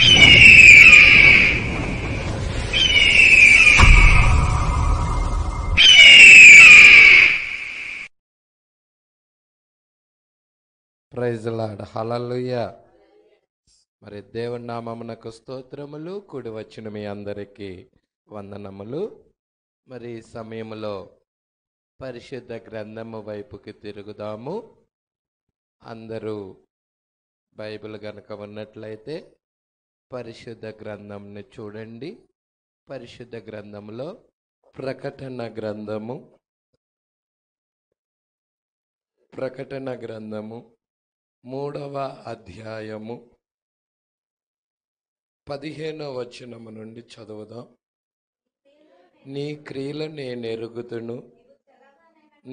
Praise Lord, హల్లెలూయా. మరి దేవుని నామమునకు స్తోత్రములు. కూడి వచ్చిన మీ అందరికీ వందనములు. మరి ఈ సమయంలో పరిశుద్ధ గ్రంథము వైపుకి తిరుగుదాము. అందరూ బైబిల్ గనుక ఉన్నట్లయితే పరిశుద్ధ గ్రంథంని చూడండి. పరిశుద్ధ గ్రంథంలో ప్రకటన గ్రంథము 3వ అధ్యాయము 15వ వచనము నుండి చదువుదాం. నీ క్రియలు నేనెరుగుదును,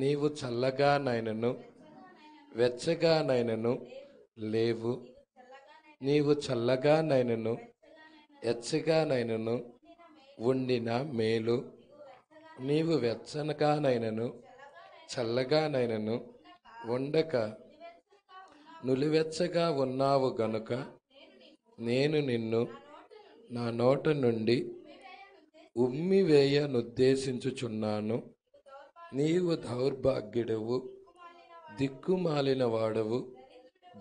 నీవు చల్లగానైనను వెచ్చగానైనను లేవు. నీవు చల్లగానైనను వెచ్చగానైనను ఉండిన మేలు. నీవు వెచ్చగానైనను చల్లగానైనను ఉండక నులివెచ్చగా ఉన్నావు గనుక నేను నిన్ను నా నోట నుండి ఉమ్మివేయనుద్దేశించుచున్నాను. నీవు దౌర్భాగ్యుడవు, దిక్కుమాలిన వాడవు,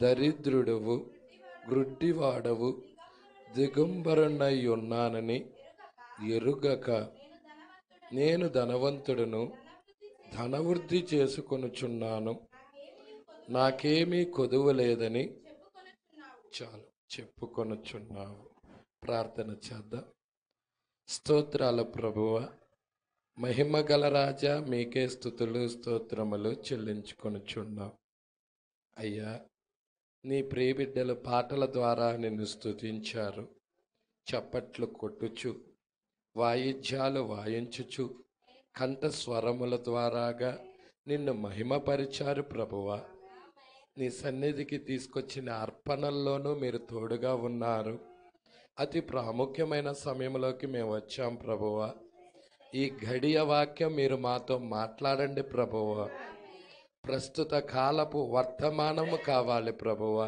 దరిద్రుడవు, గ్రుడ్డివాడవు, దిగంబరునై ఉన్నానని ఎరుగక నేను ధనవంతుడును, ధనవృద్ధి చేసుకొనుచున్నాను, నాకేమీ కొదువ లేదని చెప్పుకొనుచున్నావు. ప్రార్థన చేద్దాం. స్తోత్రాల ప్రభువా, మహిమగల రాజా, మీకే స్తుతులు స్తోత్రములు చెల్లించుకొనుచున్నాం. అయ్యా, నీ ప్రియబిడ్డలు పాటల ద్వారా నిన్ను స్తుతించారు. చప్పట్లు కొట్టుచు, వాయిద్యాలు వాయించుచు, కంఠస్వరముల ద్వారాగా నిన్ను మహిమపరిచారు ప్రభువా. నీ సన్నిధికి తీసుకొచ్చిన అర్పణల్లోనూ మీరు తోడుగా ఉన్నారు. అతి ప్రాముఖ్యమైన సమయంలోకి మేము వచ్చాం ప్రభువా. ఈ గడియ వాక్యం మీరు మాతో మాట్లాడండి ప్రభువా. ప్రస్తుత కాలపు వర్తమానము కావాలి ప్రభువా.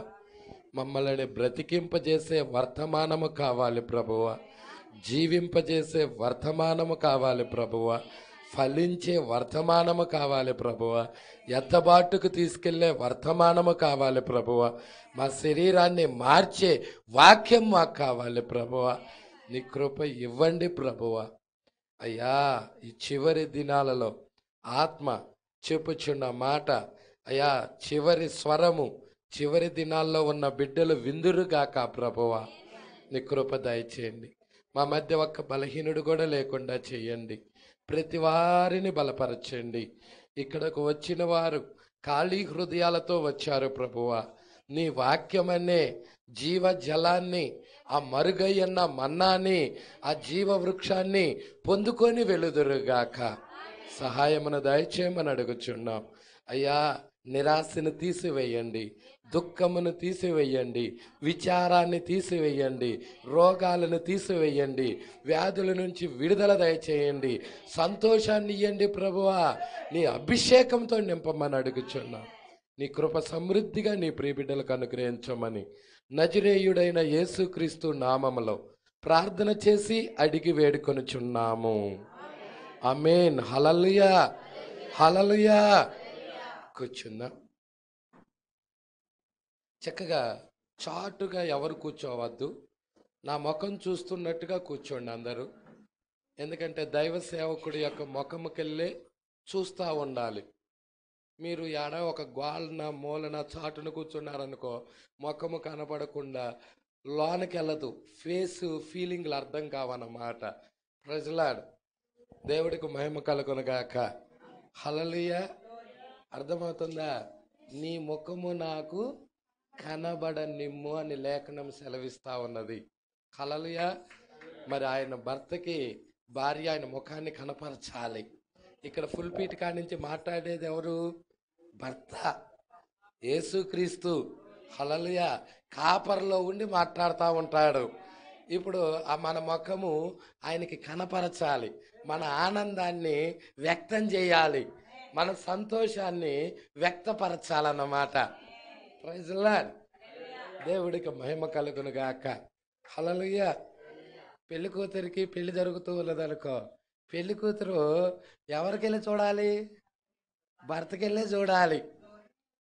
మమ్మల్ని బ్రతికింపజేసే వర్తమానము కావాలి ప్రభువా. జీవింపజేసే వర్తమానము కావాలి ప్రభువా. ఫలించే వర్తమానము కావాలి ప్రభువా. ఎత్తబాటుకు తీసుకెళ్లే వర్తమానము కావాలి ప్రభువా. మా శరీరాన్ని మార్చే వాక్యం మాకు కావాలి ప్రభువా. నీ కృప ఇవ్వండి ప్రభువా. అయ్యా, ఈ చివరి దినాలలో ఆత్మ చెప్పుచున్న మాట, అయ్యా, చివరి స్వరము చివరి దినాల్లో ఉన్న బిడ్డలు విందురుగాక ప్రభువా. నీ కృప దయచేయండి. మా మధ్య ఒక్క బలహీనుడు కూడా లేకుండా చేయండి. ప్రతి వారిని బలపరచండి. ఇక్కడకు వచ్చిన వారు ఖాళీ హృదయాలతో వచ్చారు ప్రభువా. నీ వాక్యమనే జీవ జలాన్ని, ఆ మరుగయ్యన్న మన్నాని, ఆ జీవ వృక్షాన్ని పొందుకొని వెలుదురుగాక సహాయమును దయచేయమని అడుగుచున్నాం. అయ్యా, నిరాశను తీసివేయండి, దుఃఖమును తీసివేయండి, విచారాన్ని తీసివేయండి, రోగాలను తీసివేయండి, వ్యాధుల నుంచి విడుదల దయచేయండి, సంతోషాన్ని ఇవ్వండి ప్రభువా. నీ అభిషేకంతో నింపమని అడుగుచున్నాం. నీ కృప సమృద్ధిగా నీ ప్రియబిడ్డలకు అనుగ్రహించమని నజరేయుడైన యేసుక్రీస్తు నామములో ప్రార్థన చేసి అడిగి వేడుకొనుచున్నాము. ఆమేన్. హల్లెలూయా, హల్లెలూయా. కూర్చుందాం. చక్కగా చాటుగా ఎవరు కూర్చోవద్దు. నా ముఖం చూస్తున్నట్టుగా కూర్చోండి అందరూ. ఎందుకంటే దైవ సేవకుడి యొక్క ముఖముకెళ్ళే చూస్తూ ఉండాలి. మీరు ఏడ ఒక గోళ్ళన మూలన చాటున కూర్చున్నారనుకో, ముఖము కనపడకుండా లోనకి వెళ్ళదు. ఫేస్ ఫీలింగ్లు అర్థం కావన్నమాట. Praise Lord. దేవుడికి మహిమ కలుగునుగాక. హల్లెలూయా. అర్థమవుతుందా? నీ ముఖము నాకు కనబడనిమ్ము అని లేఖనం సెలవిస్తా ఉన్నది. హల్లెలూయా. మరి ఆయన భర్తకి భార్య ఆయన ముఖాన్ని కనపరచాలి. ఇక్కడ ఫుల్ పీట్ కాడి నుంచి మాట్లాడేది ఎవరు? భర్త, యేసుక్రీస్తు. హల్లెలూయా. కాపర్లో ఉండి మాట్లాడుతూ ఉంటాడు. ఇప్పుడు మన ముఖము ఆయనకి కనపరచాలి. మన ఆనందాన్ని వ్యక్తం చేయాలి, మన సంతోషాన్ని వ్యక్తపరచాలన్నమాట. Praise Lord. దేవుడికి మహిమ కలుగును గాక. హల్లెలూయా. పెళ్లి కూతురికి పెళ్లి జరుగుతూ ఉన్నదనుకో, పెళ్లి కూతురు ఎవరికెళ్ళి చూడాలి? భర్తకెళ్ళే చూడాలి.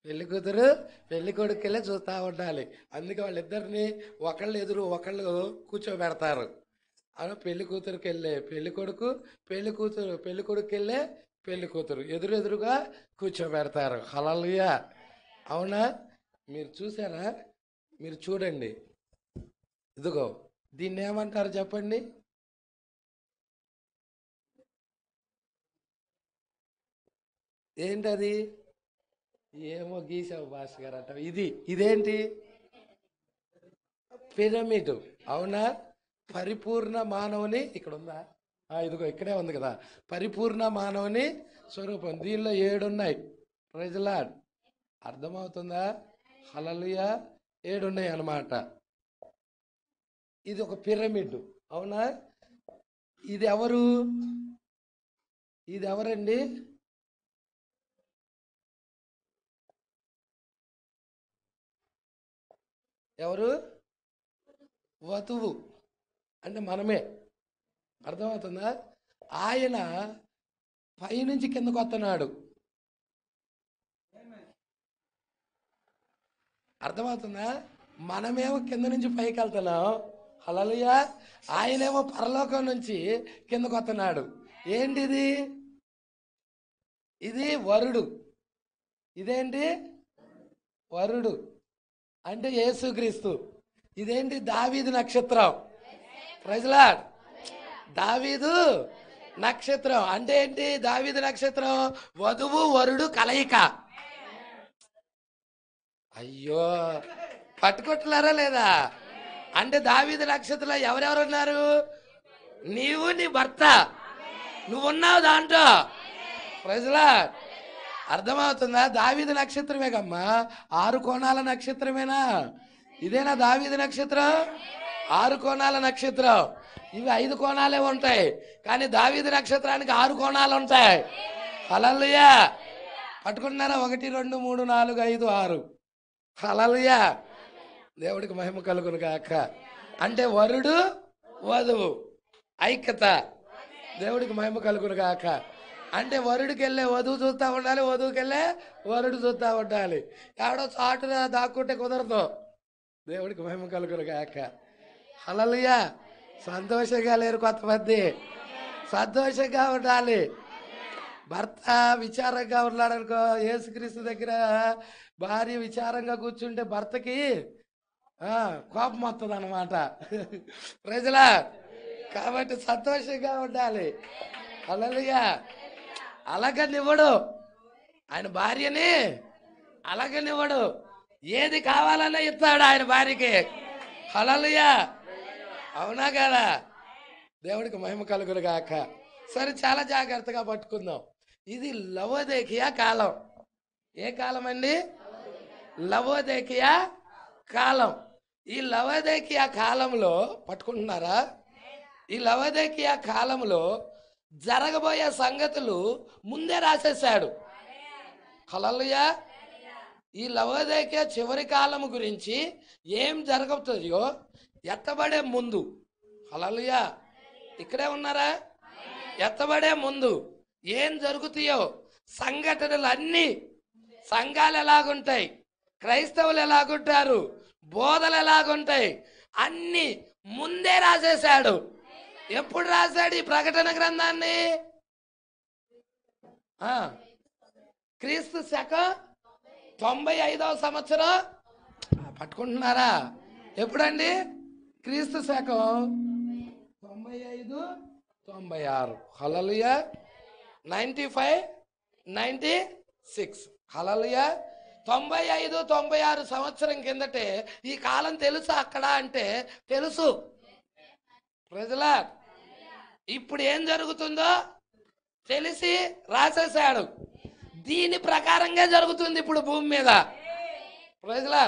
పెళ్లి కూతురు పెళ్లి కొడుకెళ్ళే చూస్తూ ఉండాలి. అందుకే వాళ్ళిద్దరిని ఒకళ్ళు ఎదురు ఒకళ్ళు కూర్చోబెడతారు. అలా పెళ్లి కూతురికి వెళ్ళే పెళ్లి కొడుకు, పెళ్లి కొడుకు వెళ్ళే పెళ్లి కూతురు ఎదురుగా కూర్చోబెడతారు. హల్లెలూయా. అవునా? మీరు చూసారా? మీరు చూడండి. ఇదిగో దీన్ని ఏమంటారు చెప్పండి? ఏంటది? ఏమో గీసావు భాష గారు అంట. ఇదేంటి? పిరమిడ్. అవునా? పరిపూర్ణ మానవుని ఇక్కడ ఉందా? ఇదిగో ఇక్కడే ఉంది కదా. పరిపూర్ణ మానవుని స్వరూపం. దీనిలో 7 ఉన్నాయి. Praise Lord. అర్థమవుతుందా? హల్లెలూయా. 7 ఉన్నాయి అన్నమాట. ఇది ఒక పిరమిడ్. అవునా? ఇది ఎవరండి? ఎవరు? వధువు అంటే మనమే. అర్థమవుతుందా? ఆయన పైనుంచి కిందకు వస్తున్నాడు. అర్థమవుతుందా? మనమేమో కింద నుంచి పైకి వెళ్తున్నాం. హల్లెలూయా. ఆయనేమో పరలోకం నుంచి కిందకు వస్తున్నాడు. ఏంటిది? ఇది వరుడు. ఇదేంటి? వరుడు అంటే యేసుక్రీస్తు. ఇదేంటి? దావీదు నక్షత్రం. Praise Lord. దావీదు నక్షత్రం అంటే ఏంటి? దావీదు నక్షత్రం వధువు వరుడు కలయిక. అయ్యో, పట్టుకుంటున్నారా లేదా? అంటే దావీదు నక్షత్రంలో ఎవరెవరు ఉన్నారు? నీవు, నీ భర్త, నువ్వున్నావు దాంట్లో. Praise Lord. అర్థమవుతుందా? దావీదు నక్షత్రమే కమ్మా. 6 కోణాల నక్షత్రమేనా? ఇదేనా దావీదు నక్షత్రం? 6 కోణాల నక్షత్రం. ఇవి 5 కోణాలే ఉంటాయి, కానీ దావీదు నక్షత్రానికి 6 కోణాలు ఉంటాయి. హల్లెలూయా. పట్టుకుంటున్నారా? 1 2 3 4 5 6. హల్లెలూయా. దేవుడికి మహిమ కలుగును గాక. అంటే వరుడు వధువు ఐక్యత. దేవుడికి మహిమ కలుగును గాక. అంటే వరుడికి వెళ్ళే వధువు చూస్తూ ఉండాలి, వధువుకి వెళ్ళే వరుడు చూస్తూ ఉండాలి. ఎవడో చాటున దాక్కుంటే కుదరదు. దేవుడికి మహిమ కలుగును గాక. హల్లెలూయా. సంతోషంగా లేరు కొంతమంది. సంతోషంగా ఉండాలి. భర్త విచారంగా ఉన్నాడు అనుకో, యేసుక్రీస్తు దగ్గర భార్య విచారంగా కూర్చుంటే భర్తకి కోపం వస్తుంది అన్నమాట. ప్రజలా కాబట్టి సంతోషంగా ఉండాలి. హల్లెలూయా. అలాగనివ్వడు ఆయన భార్యని, అలాగనివ్వడు. ఏది కావాలన్నా ఇస్తాడు ఆయన భార్యకి. హల్లెలూయా. అవునా కదా? దేవుడికి మహిమ కలుగును గాక. సరే, చాలా జాగ్రత్తగా పట్టుకుందాం. ఇది లవోదికీయ కాలం. ఏ కాలం అండి? లవోదికీయ కాలం. ఈ లవోదికీయ కాలంలో పట్టుకుంటున్నారా? ఈ లవోదికీయ కాలంలో జరగబోయే సంగతులు ముందే రాసేశాడు. హల్లెలూయా. ఈ లవోదికీయ చివరి కాలం గురించి ఏం జరగబోతుందో ఎత్తబడే ముందు. హల్లెలూయా. ఇక్కడే ఉన్నారా? ఎత్తబడే ముందు ఏం జరుగుతాయో సంఘటనలు అన్నీ, సంఘాలు ఎలాగుంటాయి, క్రైస్తవులు ఎలాగుంటారు, బోధలు ఎలాగుంటాయి, అన్ని ముందే రాసేశాడు. ఎప్పుడు రాశాడు ఈ ప్రకటన గ్రంథాన్ని? క్రీస్తు శకం 95వ సంవత్సరం. పట్టుకుంటున్నారా? ఎప్పుడండి? క్రీస్తు శకం 95 96. హల్లెలూయా. 95 96. హల్లెలూయా. 95 96 సంవత్సరం కిందటే ఈ కాలం తెలుసా అక్కడ అంటే? తెలుసు. ప్రజలా ఇప్పుడు ఏం జరుగుతుందో తెలిసి రాసేశాడు. దీని ప్రకారంగా జరుగుతుంది ఇప్పుడు భూమి మీద. ప్రజలా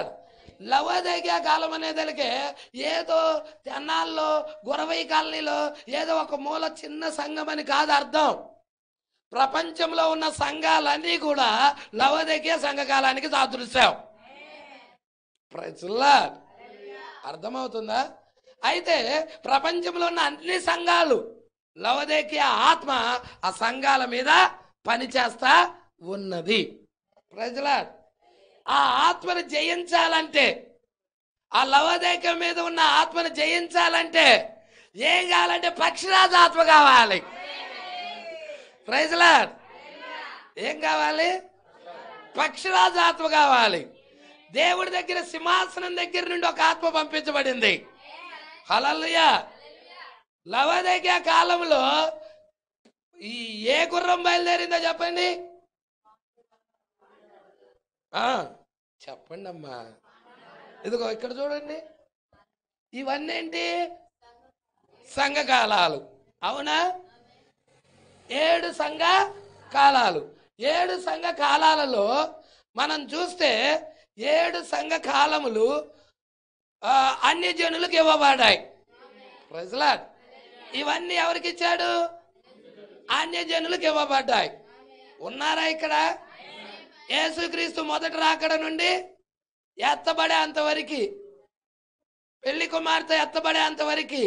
లవోదికీయ కాలం అనేదానికి ఏదో తెనాల్లో గురవై కాలనీలో ఏదో ఒక మూల చిన్న సంఘం అని కాదు అర్థం. ప్రపంచంలో ఉన్న సంఘాలన్నీ కూడా లవోదికీయ సంఘకాలానికి సాదృశ్యం. Praise the Lord. అర్థమవుతుందా? అయితే ప్రపంచంలో ఉన్న అన్ని సంఘాలు లవోదికీయ ఆత్మ ఆ సంఘాల మీద పనిచేస్తా ఉన్నది. ప్రజల ఆ ఆత్మను జయించాలంటే, ఆ లవోదికీయ మీద ఉన్న ఆత్మను జయించాలంటే ఏం కావాలంటే పక్షిరాజు ఆత్మ కావాలి. Praise Lord. ఏం కావాలి? పక్షిరాజు ఆత్మ కావాలి. దేవుడి దగ్గర సింహాసనం దగ్గర నుండి ఒక ఆత్మ పంపించబడింది. హల్లెలూయా. లవోదికీయ కాలంలో ఈ ఏ గుర్రం బయలుదేరిందో చెప్పండి. చెప్పండి అమ్మా. ఇదిగో ఇక్కడ చూడండి, ఇవన్నీ ఏంటి? సంఘకాలాలు. అవునా? 7 సంఘ కాలాలు. 7 సంఘ కాలాలలో మనం చూస్తే 7 సంఘ కాలములు అన్య జనులకు ఇవ్వబడ్డాయి. Praise Lord. ఇవన్నీ ఎవరికి ఇచ్చాడు? అన్య జనులకు ఇవ్వబడ్డాయి. ఉన్నారా ఇక్కడ? యేసుక్రీస్తు మొదటి రాకడ నుండి ఎత్తబడే అంతవరకు, పెళ్లి కుమార్తె ఎత్తబడే అంతవరకు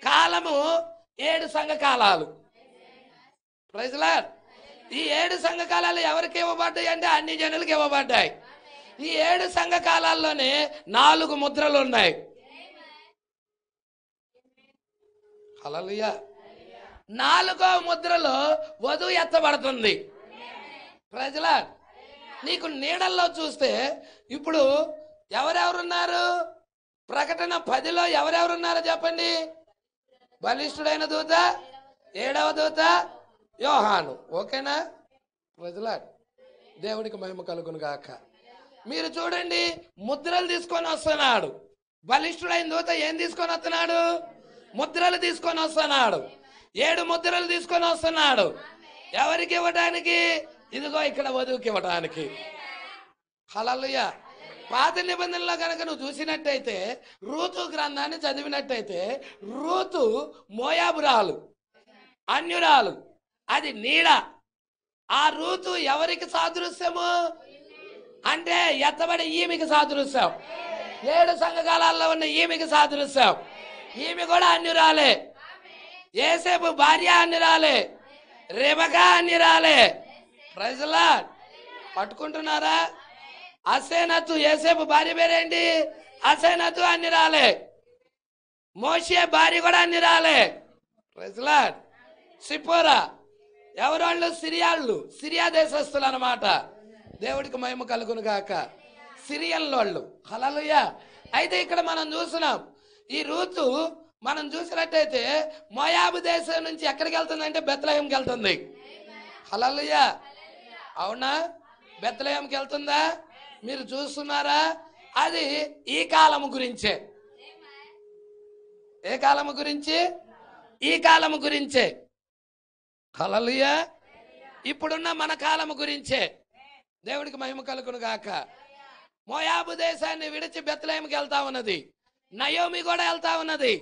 కాలము 7 సంఘ కాలాలు. Praise lord. ఈ 7 సంఘ కాలాలు ఎవరికి ఇవ్వబడ్డాయి అంటే అన్ని జనులకు ఇవ్వబడ్డాయి. ఈ 7 సంఘ కాలాల్లోనే 4 ముద్రలు ఉన్నాయి. హల్లెలూయా. 4వ ముద్రలో వధువు ఎత్తబడుతుంది. Praise lord. నీకు నీడల్లో చూస్తే ఇప్పుడు ఎవరెవరున్నారు? ప్రకటన 10లో ఎవరెవరున్నారో చెప్పండి. బలిష్ఠుడైన దూత, 7వ దూత యోహాను. ఓకేనా? Praise Lord. దేవునికి మహిమ కలుగును గాక. మీరు చూడండి, ముద్రలు తీసుకొని వస్తున్నాడు. బలిష్ఠుడైన దూత ఏం తీసుకొని వస్తున్నాడు? ముద్రలు తీసుకొని వస్తున్నాడు. 7 ముద్రలు తీసుకొని వస్తున్నాడు. ఎవరికి ఇవ్వడానికి? ఇదిగో ఇక్కడ వధువుకి ఇవ్వడానికి. హల్లెలూయా. పాత నిబంధనలో కనుక నువ్వు చూసినట్టయితే, రూతు గ్రంథాన్ని చదివినట్టయితే, రూతు మోయాబురాలు, అన్యురాలు. అది నీడ. ఆ రూతు ఎవరికి సాదృశ్యము అంటే ఎత్తబడి ఈమెకి సాదృశ్యం. 7 సంఘకాలాల్లో ఉన్న ఈమెకి సాదృశ్యం. ఈమె కూడా అన్యురాలే. యేసేపు భార్య అన్యురాలే, రెబెకా అన్యురాలే. Praise Lord. పట్టుకుంటున్నారా? అసేనతు, యేసేపు భార్య పేరేంటి? అసేనతు అన్యురాలే. మోషే భార్య కూడా అన్యురాలే. Praise Lord. సిపోరా ఎవరోళ్ళు? సిరియాళ్ళు, సిరియా దేశస్తులు అన్నమాట. దేవుడికి మహిమ కలుగును గాక. సిరియన్ వాళ్ళు. హల్లెలూయా. అయితే ఇక్కడ మనం చూస్తున్నాం, ఈ రూతు మనం చూసినట్టయితే మోయాబు దేశం నుంచి ఎక్కడికి వెళ్తుందంటే బెత్లెహేంకి వెళ్తుంది. హల్లెలూయా. అవునా? బెత్లెహేంకి వెళ్తుందా? మీరు చూస్తున్నారా? అది ఈ కాలము గురించే. ఏ కాలము గురించి? ఈ కాలము గురించే. హల్లెలూయా. ఇప్పుడున్న మన కాలము గురించే. దేవుడికి మహిమ కలుగును గాక. మోయాబు దేశాన్ని విడిచి బెత్లెహేంకి వెళ్తా ఉన్నది. నయోమి కూడా వెళ్తా ఉన్నది.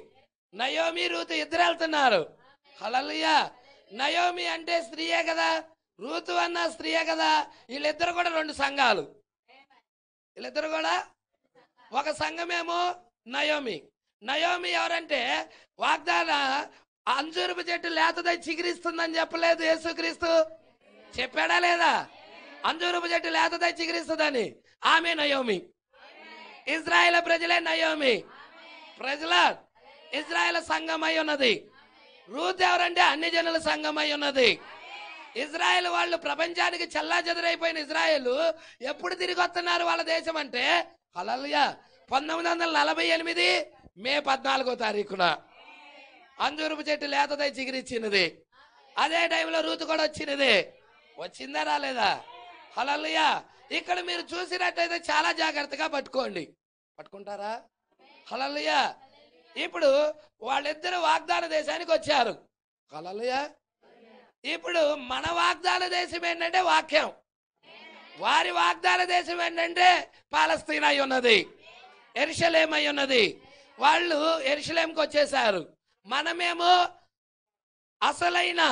నయోమి, రూతు ఇద్దరు వెళ్తున్నారు. హల్లెలూయా. నయోమి అంటే స్త్రీయే కదా, రూతు అన్న స్త్రీయే కదా. వీళ్ళిద్దరు కూడా 2 సంఘాలు. వీళ్ళిద్దరు కూడా ఒక సంఘమేమో నయోమి. నయోమి ఎవరంటే వాగ్దాన అంజూరపు చెట్టు లేతదై చిగురిస్తుందని చెప్పలేదు యేసుక్రీస్తు? చెప్పాడా లేదా? అంజూరపు చెట్టు లేతదై చిగురిస్తుందని. ఆమె నయోమి. ఇజ్రాయేల్ ప్రజలే నయోమి. ప్రజల ఇజ్రాయేల్ సంఘమై ఉన్నది. రూత్ ఎవరంటే అన్ని జనుల సంఘమై ఉన్నది. ఇజ్రాయేల్ వాళ్ళు ప్రపంచానికి చల్లా చెదరైపోయిన ఇజ్రాయేల్ ఎప్పుడు తిరిగి వస్తున్నారు వాళ్ళ దేశం అంటే? హల్లెలూయా. 1948 మే 14వ తారీఖున అంజూరపు చెట్టు లేతదై చిగిరిచ్చినది. అదే టైంలో రూతు కూడా వచ్చినది. వచ్చిందా రాలేదా? హల్లెలూయా. ఇక్కడ మీరు చూసినట్టయితే చాలా జాగ్రత్తగా పట్టుకోండి. పట్టుకుంటారా? హల్లెలూయా. ఇప్పుడు వాళ్ళిద్దరు వాగ్దాన దేశానికి వచ్చారు. హల్లెలూయా. ఇప్పుడు మన వాగ్దాన దేశం ఏంటంటే వాక్యం. వారి వాగ్దాన దేశం ఏంటంటే పాలస్తీనా అయి ఉన్నది, యెరూషలేం అయి ఉన్నది. వాళ్ళు యెరూషలేంకి వచ్చేసారు. మనమేమో అసలైన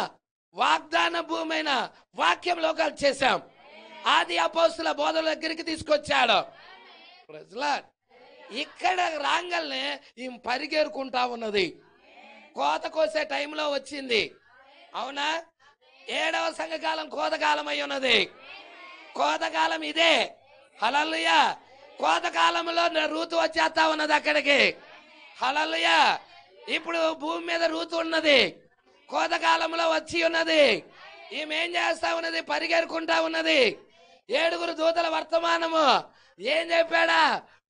వాగ్దాన భూమైన వాక్యంలోకి వచ్చేసాం. ఆది అపోస్తుల బోధల దగ్గరికి తీసుకొచ్చాడు. Praise Lord. ఇక్కడ రాంగల్ని ఈ పరిగెరుకుంటా ఉన్నది. కోత కోసే టైంలో వచ్చింది. అవునా? 7వ సంఘకాలం కోతకాలం అయి ఉన్నది. కోతకాలం ఇదే. హల్లెలూయా. కోతకాలంలో రూతు వచ్చేస్తా ఉన్నది అక్కడికి. హల్లెలూయా. ఇప్పుడు భూమి మీద రూతు ఉన్నది, కోతకాలంలో వచ్చి ఉన్నది. ఈమె ఏం చేస్తా ఉన్నది? పరిగెరుకుంటా ఉన్నది. 7 దూతల వర్తమానము ఏం చెప్పాడా?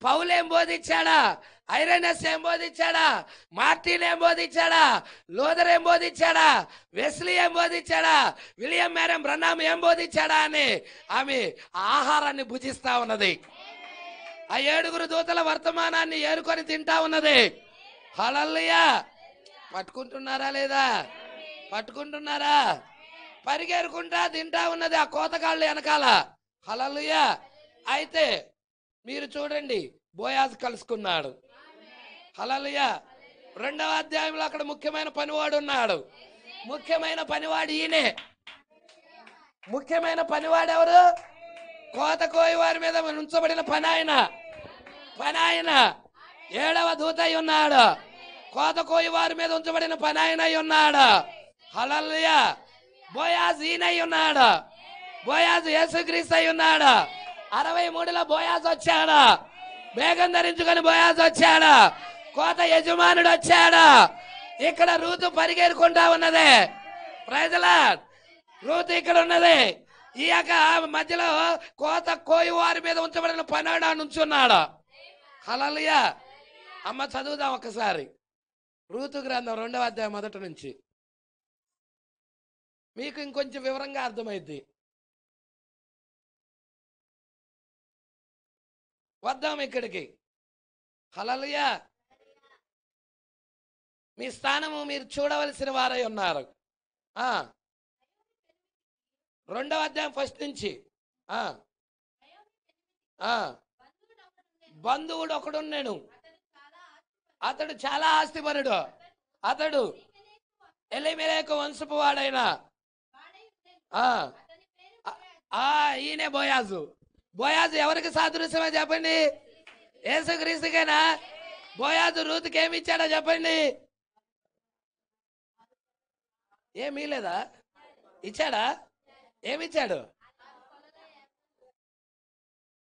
పౌలు ఏం బోధించాడా? ఐరేనస్ ఏం బోధించాడా? మార్టిన్ ఏం బోధించాడా? లూథర్ ఏం బోధించాడా? వెస్లీ ఏం బోధించాడా? విలియం మేరం బ్రన్నాం ఏం బోధించాడా అని ఆమె ఆహారాన్ని భుజిస్తా ఉన్నది. ఆ 7 దూతల వర్తమానాన్ని ఏరుకొని తింటా ఉన్నది. హల్లెలూయా. పట్టుకుంటున్నారా లేదా? పట్టుకుంటున్నారా? పరిగెరుకుంటా తింటా ఉన్నది ఆ కోతకాళ్ళు వెనకాల. హల్లెలూయా. అయితే మీరు చూడండి, బోయాజు కలుసుకున్నాడు. హల్లెలూయా. 2వ అధ్యాయంలో అక్కడ ముఖ్యమైన పనివాడు ఉన్నాడు. ముఖ్యమైన పనివాడు ఈయనే. ముఖ్యమైన పనివాడు ఎవరు? కోత కోయి వారి మీద ఉంచబడిన పనాయన. 7వ దూత అయి ఉన్నాడు. కోత కోయి వారి మీద ఉంచబడిన పనాయన అయి ఉన్నాడు. హల్లెలూయా. బోయాజు ఈయనై ఉన్నాడు. బోయాజు యేసుక్రీస్తు అయి ఉన్నాడు. 63లో బోయాజు వచ్చాడు. మేఘం ధరించుకొని బోయాజు వచ్చాడు. కోత యజమానుడు వచ్చాడు. ఇక్కడ రూతు పరిగెరుకుంటా ఉన్నది. Praise the lord. రూతు ఇక్కడ ఉన్నది. ఈ యొక్క మధ్యలో కోత కోయి వారి మీద ఉంచబడిన పనాడా నుంచున్నాడు. హల్లెలూయా. అమ్మ చదువుదాం ఒకసారి. రూతు గ్రంథం 2వ అధ్యాయం మొదటి నుంచి. మీకు ఇంకొంచెం వివరంగా అర్థమైంది. వద్దాం ఇక్కడికి. హల్లెలూయా. మీ స్థానము మీరు చూడవలసిన వారై ఉన్నారు. 2వ అధ్యాయం ఫస్ట్ నుంచి. బంధువుడు ఒకడున్నాడు. అతడు చాలా ఆస్తిపరుడు. అతడు ఎలీమెలెకు వంశపు వాడైన ఈయనే బోయాజు. బోయాజు ఎవరికి సాదృశ్యమో చెప్పండి? యేసుక్రీస్తుకేనా? బోయాజు రూతుకి ఏమి ఇచ్చాడో చెప్పండి. ఏమీ లేదా? ఇచ్చాడా? ఏమిచ్చాడు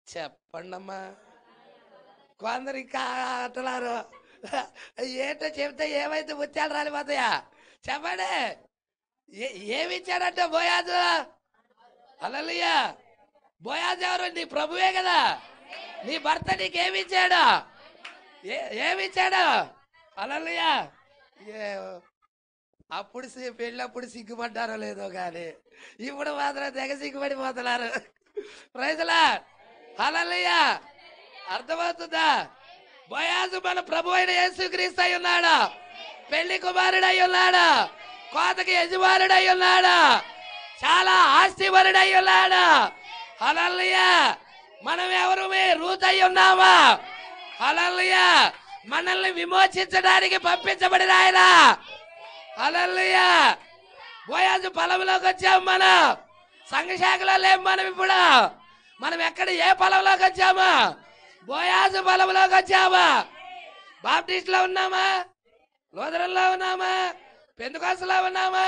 చెప్పండి అమ్మా. కొందరు ఇంకా అంటున్నారు, ఏంటో చెప్తే ఏమైతే ముత్యాలు రాలిపోతాయా? చెప్పండి. ఏమిచ్చాడంటే బోయాజు. హల్లెలూయా. బోయాజు ఎవరు? నీ ప్రభువే కదా. నీ భర్త నీకేమిచ్చాడు? ఏమిచ్చాడు? హల్లెలూయా. అప్పుడు పెళ్ళప్పుడు సిగ్గుపడ్డారో లేదో కానీ ఇప్పుడు మాత్రం తెగ సిగ్గుపడిపోతున్నారు. Praise the Lord. హల్లెలూయా. అర్థమవుతుందా? బోయాజు మన ప్రభు అయిన యేసుక్రీస్తు అయి ఉన్నాడు. పెళ్లి కుమారుడు అయి ఉన్నాడు. కోతకి యజమానుడు అయి ఉన్నాడు. చాలా ఆస్తిపరుడు అయి ఉన్నాడు. హల్లెలూయా. మనం ఎవరు? రూతు అయి ఉన్నామా? హల్లెలూయా. మనల్ని విమోచించడానికి పంపించబడిన ఆయన. హల్లెలూయా. బోయాజు పొలంలోకి వచ్చాము. మనం సంఘశాఖలో లేము. మనం ఇప్పుడు మనం ఎక్కడ ఏ పొలంలోకి వచ్చామా? బోయాజు పొలంలోకి వచ్చామా? బాప్టిస్ట్లో ఉన్నామా? లూథరన్లో ఉన్నామా? పెంతెకోస్తులో ఉన్నామా?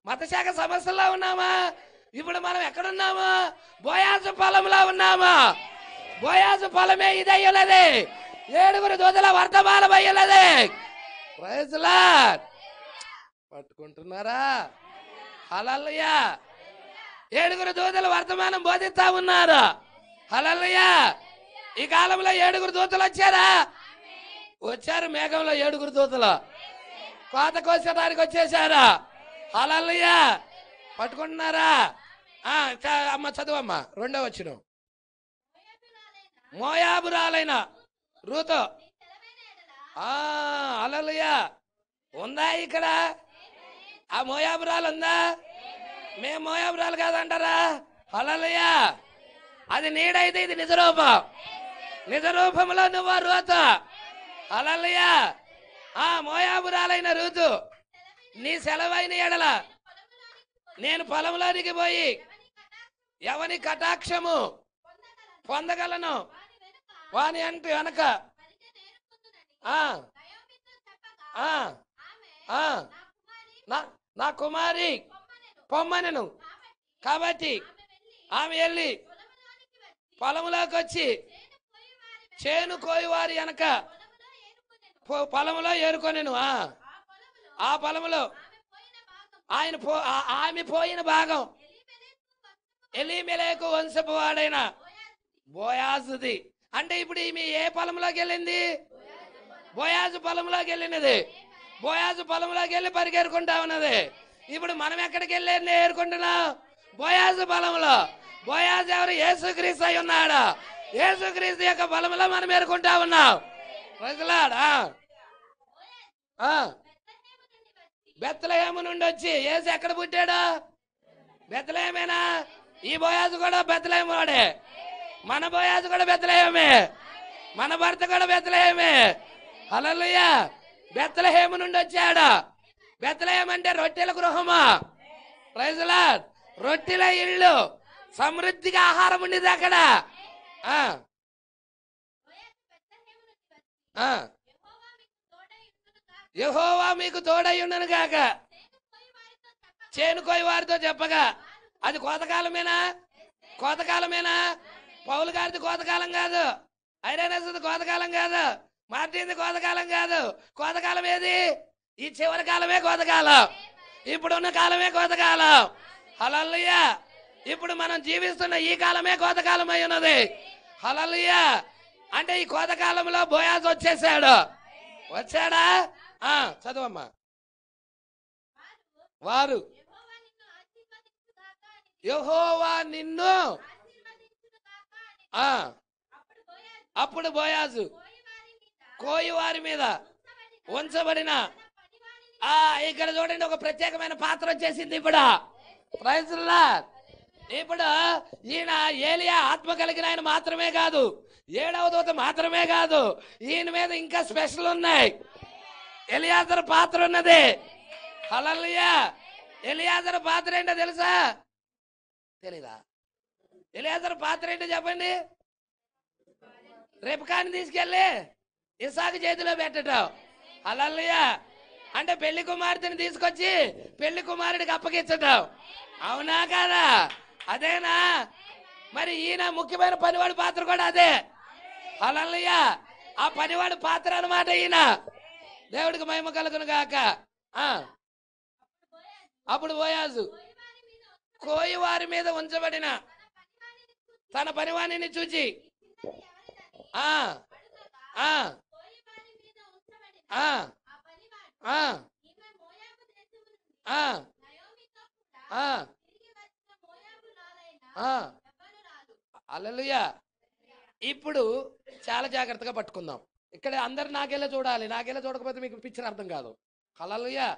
మతశాఖ సమస్యల్లో ఉన్నామా? ఇప్పుడు మనం ఎక్కడున్నామా? బోయాజు పొలంలో ఉన్నామా? బోయాజు పొలమే ఇదయ్యున్నది. 7 దూతల వర్తమానం అయ్యున్నది. Praise the Lord. పట్టుకుంటున్నారా? హల్లెలూయా. 7 దూతల వర్తమానం బోధిస్తా ఉన్నారు. హల్లెలూయా. ఈ కాలంలో 7 దూతలు వచ్చారా? వచ్చారు. మేఘంలో 7 దూతలు కోత కోసేటానికి వచ్చేసారా? హల్లెలూయా. పట్టుకుంటున్నారా? అమ్మ చదువమ్మ. 2వ వచనం. మోయాబురాలైన రూతు. హల్లెలూయా. ఉందా ఇక్కడ? ఆ మోయాబురాలు ఉందా? మేము మోయాబురాలు కాదంటారా? హల్లెలూయా. అది నీడైతే ఇది నిజరూపం. నిజరూపంలో నువ్వు రూతు. హల్లెలూయా. మోయాబురాలైన రూతు, నీ సెలవైన ఎడల నేను పొలంలోనికి పోయి ఎవని కటాక్షము పొందగలను వాని అంటూ వెనక ఆ ఆ ఆ నా కుమారి పొమ్మనెను. కాబట్టి ఆమె వెళ్ళి పొలంలోకి వచ్చి చేను కోయివారి వెనక పొలంలో ఏరుకొనెను. ఆ పొలంలో ఆమె పోయిన భాగం ఎలీమెలెకు వంశపు వాడైన బోయాజుది. అంటే ఇప్పుడు ఈమె ఏ పొలంలోకి వెళ్ళింది? బోయాజు పొలంలోకి వెళ్ళినది. బోయాజు పొలంలోకి వెళ్ళి పరిగెరుకుంటా ఉన్నది. ఇప్పుడు మనం ఎక్కడికి వెళ్ళి ఏరుకుంటున్నాం? బోయాజు పొలంలో. బోయాజు ఎవరు? యేసుక్రీస్తు అయి ఉన్నాడు. యేసుక్రీస్తు యొక్క పొలంలో మనం ఏరుకుంటా ఉన్నాం. ప్రజలాడా బెత్లెహేము నుండి వచ్చి యేసు ఎక్కడ పుట్టాడు? బెత్లెహేమేనా? ఈ బోయాజు కూడా బెత్లెహేము వాడే. మన బోయాజు కూడా బెత్లెహేమే. మన భర్త కూడా బెత్లెహేమే. హల్లెలూయా. బెత్లెహేము నుండి వచ్చాడు. బెత్లెహేము అంటే రొట్టెల గృహమా? Praise the lord. రొట్టెల ఇల్లు, సమృద్ధిగా ఆహారం ఉండేది అక్కడ. యెహోవా మీకు తోడై ఉండను గాక చేను కోయి వారితో చెప్పగా. అది కోతకాలమేనా? కోతకాలమేనా? పౌలు గారిది కోతకాలం కాదు. ఐరేనస్ది కోతకాలం కాదు. మార్టిన్ది కోతకాలం కాదు. కోతకాలం ఏది? ఈ చివరి కాలమే కోతకాలం. ఇప్పుడున్న కాలమే కోతకాలం. హల్లెలూయా. ఇప్పుడు మనం జీవిస్తున్న ఈ కాలమే కోతకాలం అయి ఉన్నది. హల్లెలూయా. అంటే ఈ కోతకాలంలో బోయాజు వచ్చేసాడు. వచ్చాడా? చదువమ్మా. వారు యెహోవా నిన్ను. అప్పుడు బోయాజు కోయివారి మీద ఉంచబడిన. ఇక్కడ చూడండి, ఒక ప్రత్యేకమైన పాత్ర వచ్చేసింది ఇప్పుడు. Praise the Lord. ఇప్పుడు ఈయన ఏలియా ఆత్మ కలిగిన ఆయన మాత్రమే కాదు, 7వ దూత మాత్రమే కాదు, ఈయన మీద ఇంకా స్పెషల్ ఉన్నాయి. ఎలియాజరు పాత్ర ఉన్నది. హల్లెలూయా. ఎలియాజరు పాత్ర ఏంటో తెలుసా? తెలీదా? ఎలియాజరు పాత్ర ఏంటో చెప్పండి. రెబెకాని తీసుకెళ్ళి ఇస్సాకు చేతిలో పెట్టడం. హల్లెలూయా. అంటే పెళ్లి కుమార్తెని తీసుకొచ్చి పెళ్లి కుమారుడికి అప్పగించటం. అవునా కాదా? అదేనా? మరి ఈయన ముఖ్యమైన పనివాడి పాత్ర కూడా అదే. హల్లెలూయా. ఆ పనివాడి పాత్ర అన్నమాట ఈయన. దేవుడికి మహిమ కలుగును గాక. అప్పుడు బోయాజు కోయి వారి మీద ఉంచబడిన తన పనివాణిని చూచి హల్లెలూయా. ఇప్పుడు చాలా జాగ్రత్తగా పట్టుకుందాం. ఇక్కడ అందరు నాకెళ్ళే చూడాలి. నాకెళ్ళే చూడకపోతే మీకు పిక్చర్ అర్థం కాదు. హల్లెలూయా.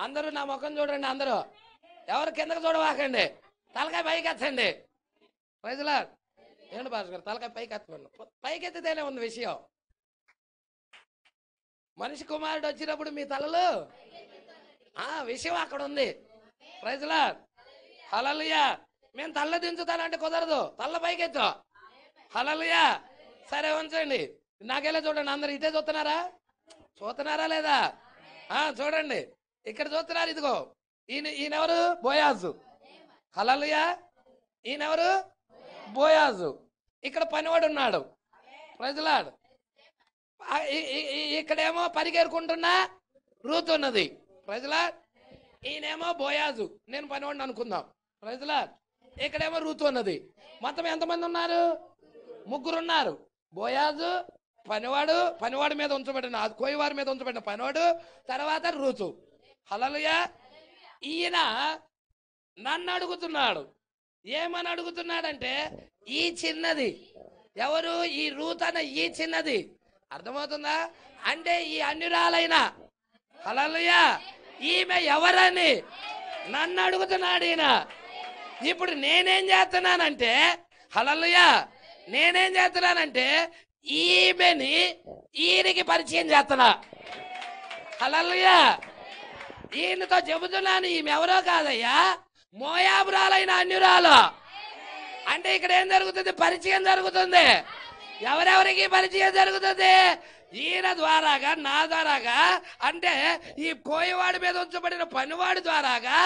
అందరూ నా ముఖం చూడండి. అందరూ ఎవరు కిందకు చూడవాకండి. తలకాయ పైకి ఎత్తండి. Praise the Lord. ఏంటి భాష గారు తలకాయ పైకి ఎత్తమన్నా? పైకి ఎత్తితేనే ఉంది విషయం. మనిషి కుమారుడు వచ్చినప్పుడు మీ తలలు విషయం అక్కడ ఉంది. Praise the Lord. హల్లెలూయా. మేము తల్ల దించుతానంటే కుదరదు. తల్ల పైకెత్తు. హల్లెలూయా. సరే ఉంచండి. నాకెలా చూడండి. అందరు ఇటే చూస్తున్నారా లేదా? చూడండి, ఇక్కడ చూస్తున్నారు. ఇదిగో ఈయనెవరు? బోయాజు. హల్లెలూయా. ఈయనెవరు? బోయాజు. ఇక్కడ పనివాడు ఉన్నాడు. Praise the Lord. ఇక్కడేమో పరిగెరుకుంటున్నా రూతు ఉన్నది. Praise the Lord. ఈయనేమో బోయాజు, నేను పనివాడిని అనుకుందాం. Praise the Lord. ఇక్కడేమో రూతు ఉన్నది. మొత్తం ఎంతమంది ఉన్నారు? 3 ఉన్నారు. బోయాజు, పనివాడు మీద ఉంచబడిన, కోయివారి మీద ఉంచబడిన పనివాడు, తర్వాత రూతు. హల్లెలూయా. ఈయన నన్ను అడుగుతున్నాడు. ఏమని అడుగుతున్నాడంటే, ఈ చిన్నది ఎవరు? ఈ రూత్ అన్న ఈ చిన్నది. అర్థమవుతుందా? అంటే ఈ అన్యురాలైన, హల్లెలూయా, ఈమె ఎవరని నన్ను అడుగుతున్నాడు ఈయన. ఇప్పుడు నేనేం చేస్తున్నానంటే, హల్లెలూయా, నేనేం చేస్తున్నానంటే ఈమెని ఈయనకి పరిచయం చేస్తున్నా. హల్లెలూయా. ఈయనతో చెబుతున్నాను, ఈమె ఎవరో కాదయ్యా, మోయాబురాలైన అన్యురాలు. అంటే ఇక్కడ ఏం జరుగుతుంది? పరిచయం జరుగుతుంది. ఎవరెవరికి పరిచయం జరుగుతుంది? ఈయన ద్వారాగా, నా ద్వారాగా, అంటే ఈ కోయవాడి మీద ఉంచబడిన పనివాడి ద్వారాగా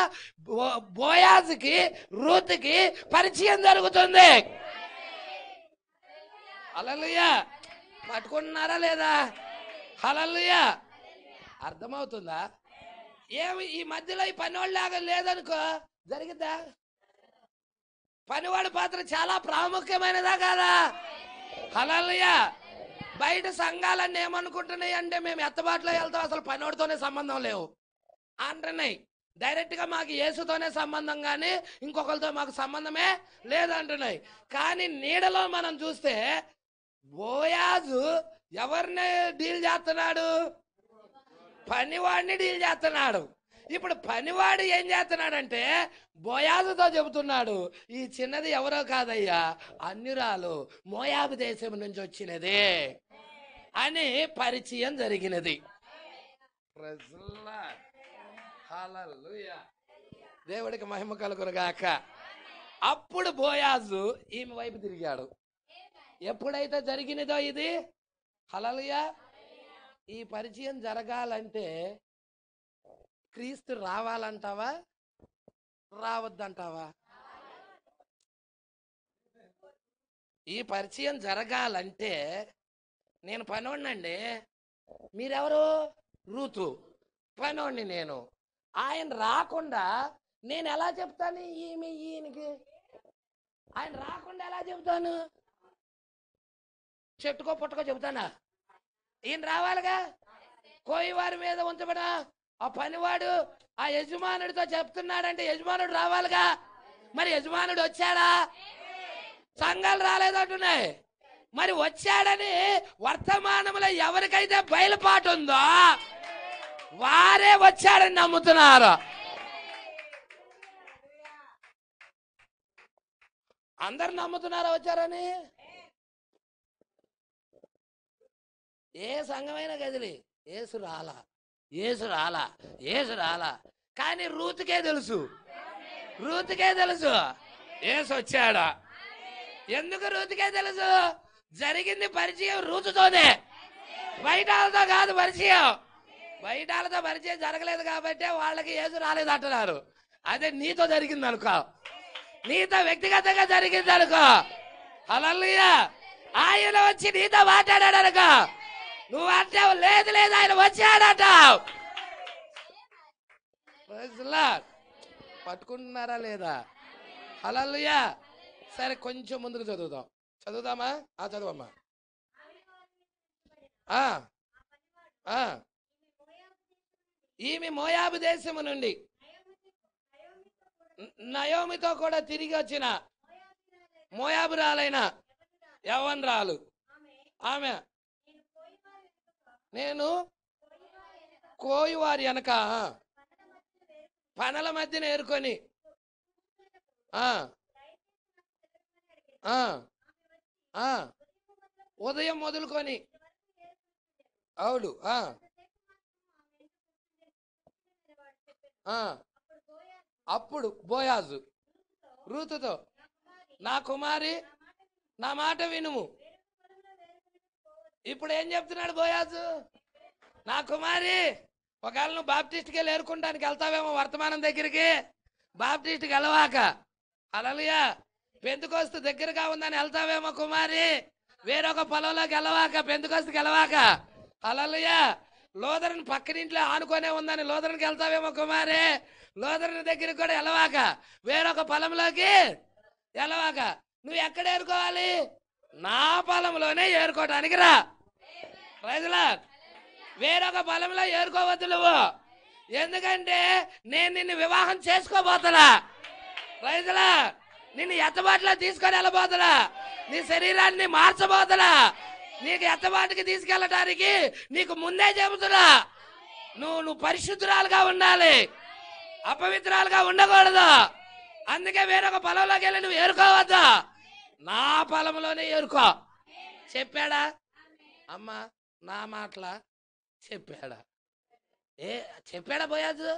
బోయాజుకి, రూతుకి పరిచయం జరుగుతుంది. హల్లెలూయా. పట్టుకుంటున్నారా లేదా? హల్లెలూయా. అర్థమవుతుందా? ఏమి ఈ మధ్యలో ఈ పనివాళ్ళలాగా లేదనుకో జరిగిద్దా? పనివాడి పాత్ర చాలా ప్రాముఖ్యమైనదా కాదా? హల్లెలూయా. బయట సంఘాలన్నీ ఏమనుకుంటున్నాయి అంటే మేము ఎత్తబాటులో వెళ్తాం, అసలు పనివాడితోనే సంబంధం లేవు అంటున్నాయి. డైరెక్ట్గా మాకు యేసుతోనే సంబంధం, కానీ ఇంకొకరితో మాకు సంబంధమే లేదంటున్నాయి. కానీ నీడలో మనం చూస్తే బోయాజు ఎవరిని డీల్ చేస్తున్నాడు? పనివాడిని డీల్ చేస్తున్నాడు. ఇప్పుడు పనివాడు ఏం చేస్తున్నాడంటే బోయాజుతో చెబుతున్నాడు, ఈ చిన్నది ఎవరో కాదయ్యా, అన్యురాలు, మోయాబు దేశం నుంచి వచ్చినదే అని పరిచయం జరిగినది. హల్లెలూయా. దేవుడికి మహిమ కలుగునుగాక. అప్పుడు బోయాజు ఈమె వైపు తిరిగాడు. ఎప్పుడైతే జరిగినదో ఇది, హల్లెలూయా, ఈ పరిచయం జరగాలంటే క్రీస్తు రావాలంటావా, రావద్దంటావా? ఈ పరిచయం జరగాలంటే నేను పనోడినండి, మీరెవరు? రూతు. పనోడిని నేను. ఆయన రాకుండా నేను ఎలా చెప్తాను ఈయనకి? ఆయన రాకుండా ఎలా చెబుతాను? చెట్టుకో పుట్టుకో చెబుతానా? ఈయన రావాలిగా. కోయివారి మీద ఉంచబడా ఆ పనివాడు ఆ యజమానుడితో చెప్తున్నాడంటే యజమానుడు రావాలిగా. మరి యజమానుడు వచ్చాడా? సంఘాలు రాలేదంటున్నాయి. మరి వచ్చాడని వర్తమానంలో ఎవరికైతే బయలుపాటు ఉందో వారే వచ్చాడని నమ్ముతున్నారు. అందరు నమ్ముతున్నారా వచ్చారని? ఏ సంఘమైన గదిలి ఏసు రాలా, ఏసు రాలా, ఏసు రాలా. కానీ రూతుకే తెలుసు, రూతుకే తెలుసు ఏసు వచ్చాడా. ఎందుకు రూతుకే తెలుసు? జరిగింది పరిచయం రూతుతోనే, బయట వాళ్ళతో కాదు పరిచయం. బయట వాళ్ళతో పరిచయం జరగలేదు కాబట్టి వాళ్ళకి ఏసు రాలేదు అంటున్నారు. అదే నీతో జరిగింది అనుకో, నీతో వ్యక్తిగతంగా జరిగింది అనుకో, హల్లెలూయా, ఆయన వచ్చి నీతో మాట్లాడాడు అనుకో, నువ్వు అంటావు లేదు లేదు ఆయన వచ్చాడంటావు. పట్టుకుంటున్నారా లేదా? హల్లెలూయా. సరే కొంచెం ముందుకు చదువుదాం. చదువుదామా? చదువమ్మా. ఈమె మోయాబు దేశము నుండి నయోమితో కూడా తిరిగి వచ్చిన మోయాబురాలైన యవ్వనురాలు ఆమె. నేను కోయివారి వెనక పనల మధ్యన ఏరుకొని ఉదయం మొదలుకొని, అవును, అప్పుడు బోయాజు రూతుతో, నా కుమారి నా మాట వినుము. ఇప్పుడు ఏం చెప్తున్నాడు బోయాజు? నా కుమారి, ఒకవేళ నువ్వు బాప్టిస్ట్కి వెళ్ళి ఏరుకుంటానికి వెళ్తావేమో వర్తమానం దగ్గరికి, బాప్టిస్ట్కి వెళ్ళవాక, హల్లెలూయా, పెంతుకోస్తు దగ్గరగా ఉందని వెళ్తావేమో కుమారి, వేరొక పొలంలోకి వెళ్ళవాక, పెంతుకోస్తుకి వెళ్ళవాక, హల్లెలూయా, లోదరని పక్కనింట్లో ఆనుకొనే ఉందని లోదరనికి వెళ్తావేమో కుమారి, లోదరని దగ్గరికి కూడా వెళ్ళవాక, వేరొక పొలంలోకి వెళ్ళవాక. నువ్వు ఎక్కడ ఏరుకోవాలి? నా పొలంలోనే ఏరుకోవటానికి రా. రైతులా, వేరొక పొలంలో ఏరుకోవద్దు నువ్వు, ఎందుకంటే నేను నిన్ను వివాహం చేసుకోబోతున్నా. రైతులా, నిన్ను ఎత్తబాటులో తీసుకొని వెళ్ళబోతున్నా, నీ శరీరాన్ని మార్చబోతున్నా, నీకు ఎత్తబాటుకి తీసుకెళ్ళటానికి నీకు ముందే చెబుతున్నా. నువ్వు పరిశుద్ధురాలుగా ఉండాలి, అపవిత్రాలుగా ఉండకూడదు. అందుకే వేరొక పొలంలోకి వెళ్ళి నువ్వు ఏరుకోవద్దు, నా పొలంలోనే ఏరుకో. చెప్పాడా అమ్మా? నా మాటల చెప్పాడా? చెప్పాడా బోయాజు?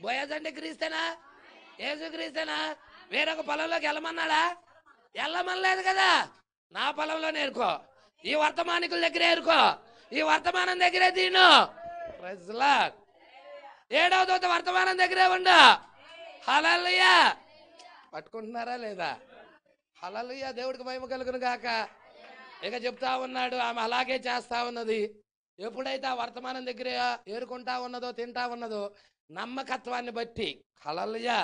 బోయాజు అంటే క్రీస్తేనా? యేసు క్రీస్తేనా? వేరొక పొలంలోకి వెళ్ళమన్నాడా? వెళ్ళమనలేదు కదా. నా పొలంలోనే ఏరుకో, ఈ వర్తమానికుల దగ్గర ఏరుకో, ఈ వర్తమానం దగ్గరే తిను. Praise lord. 7వ దూత వర్తమానం దగ్గరే ఉండు. హల్లెలూయా. పట్టుకుంటున్నారా లేదా? హల్లెలూయా. దేవుడికి మహిమ కలుగును గాక. ఇక చెప్తా ఉన్నాడు, ఆమె అలాగే చేస్తా ఉన్నది. ఎప్పుడైతే ఆ వర్తమానం దగ్గర ఏరుకుంటా ఉన్నదో, తింటా ఉన్నదో, నమ్మకత్వాన్ని బట్టి హల్లెలూయా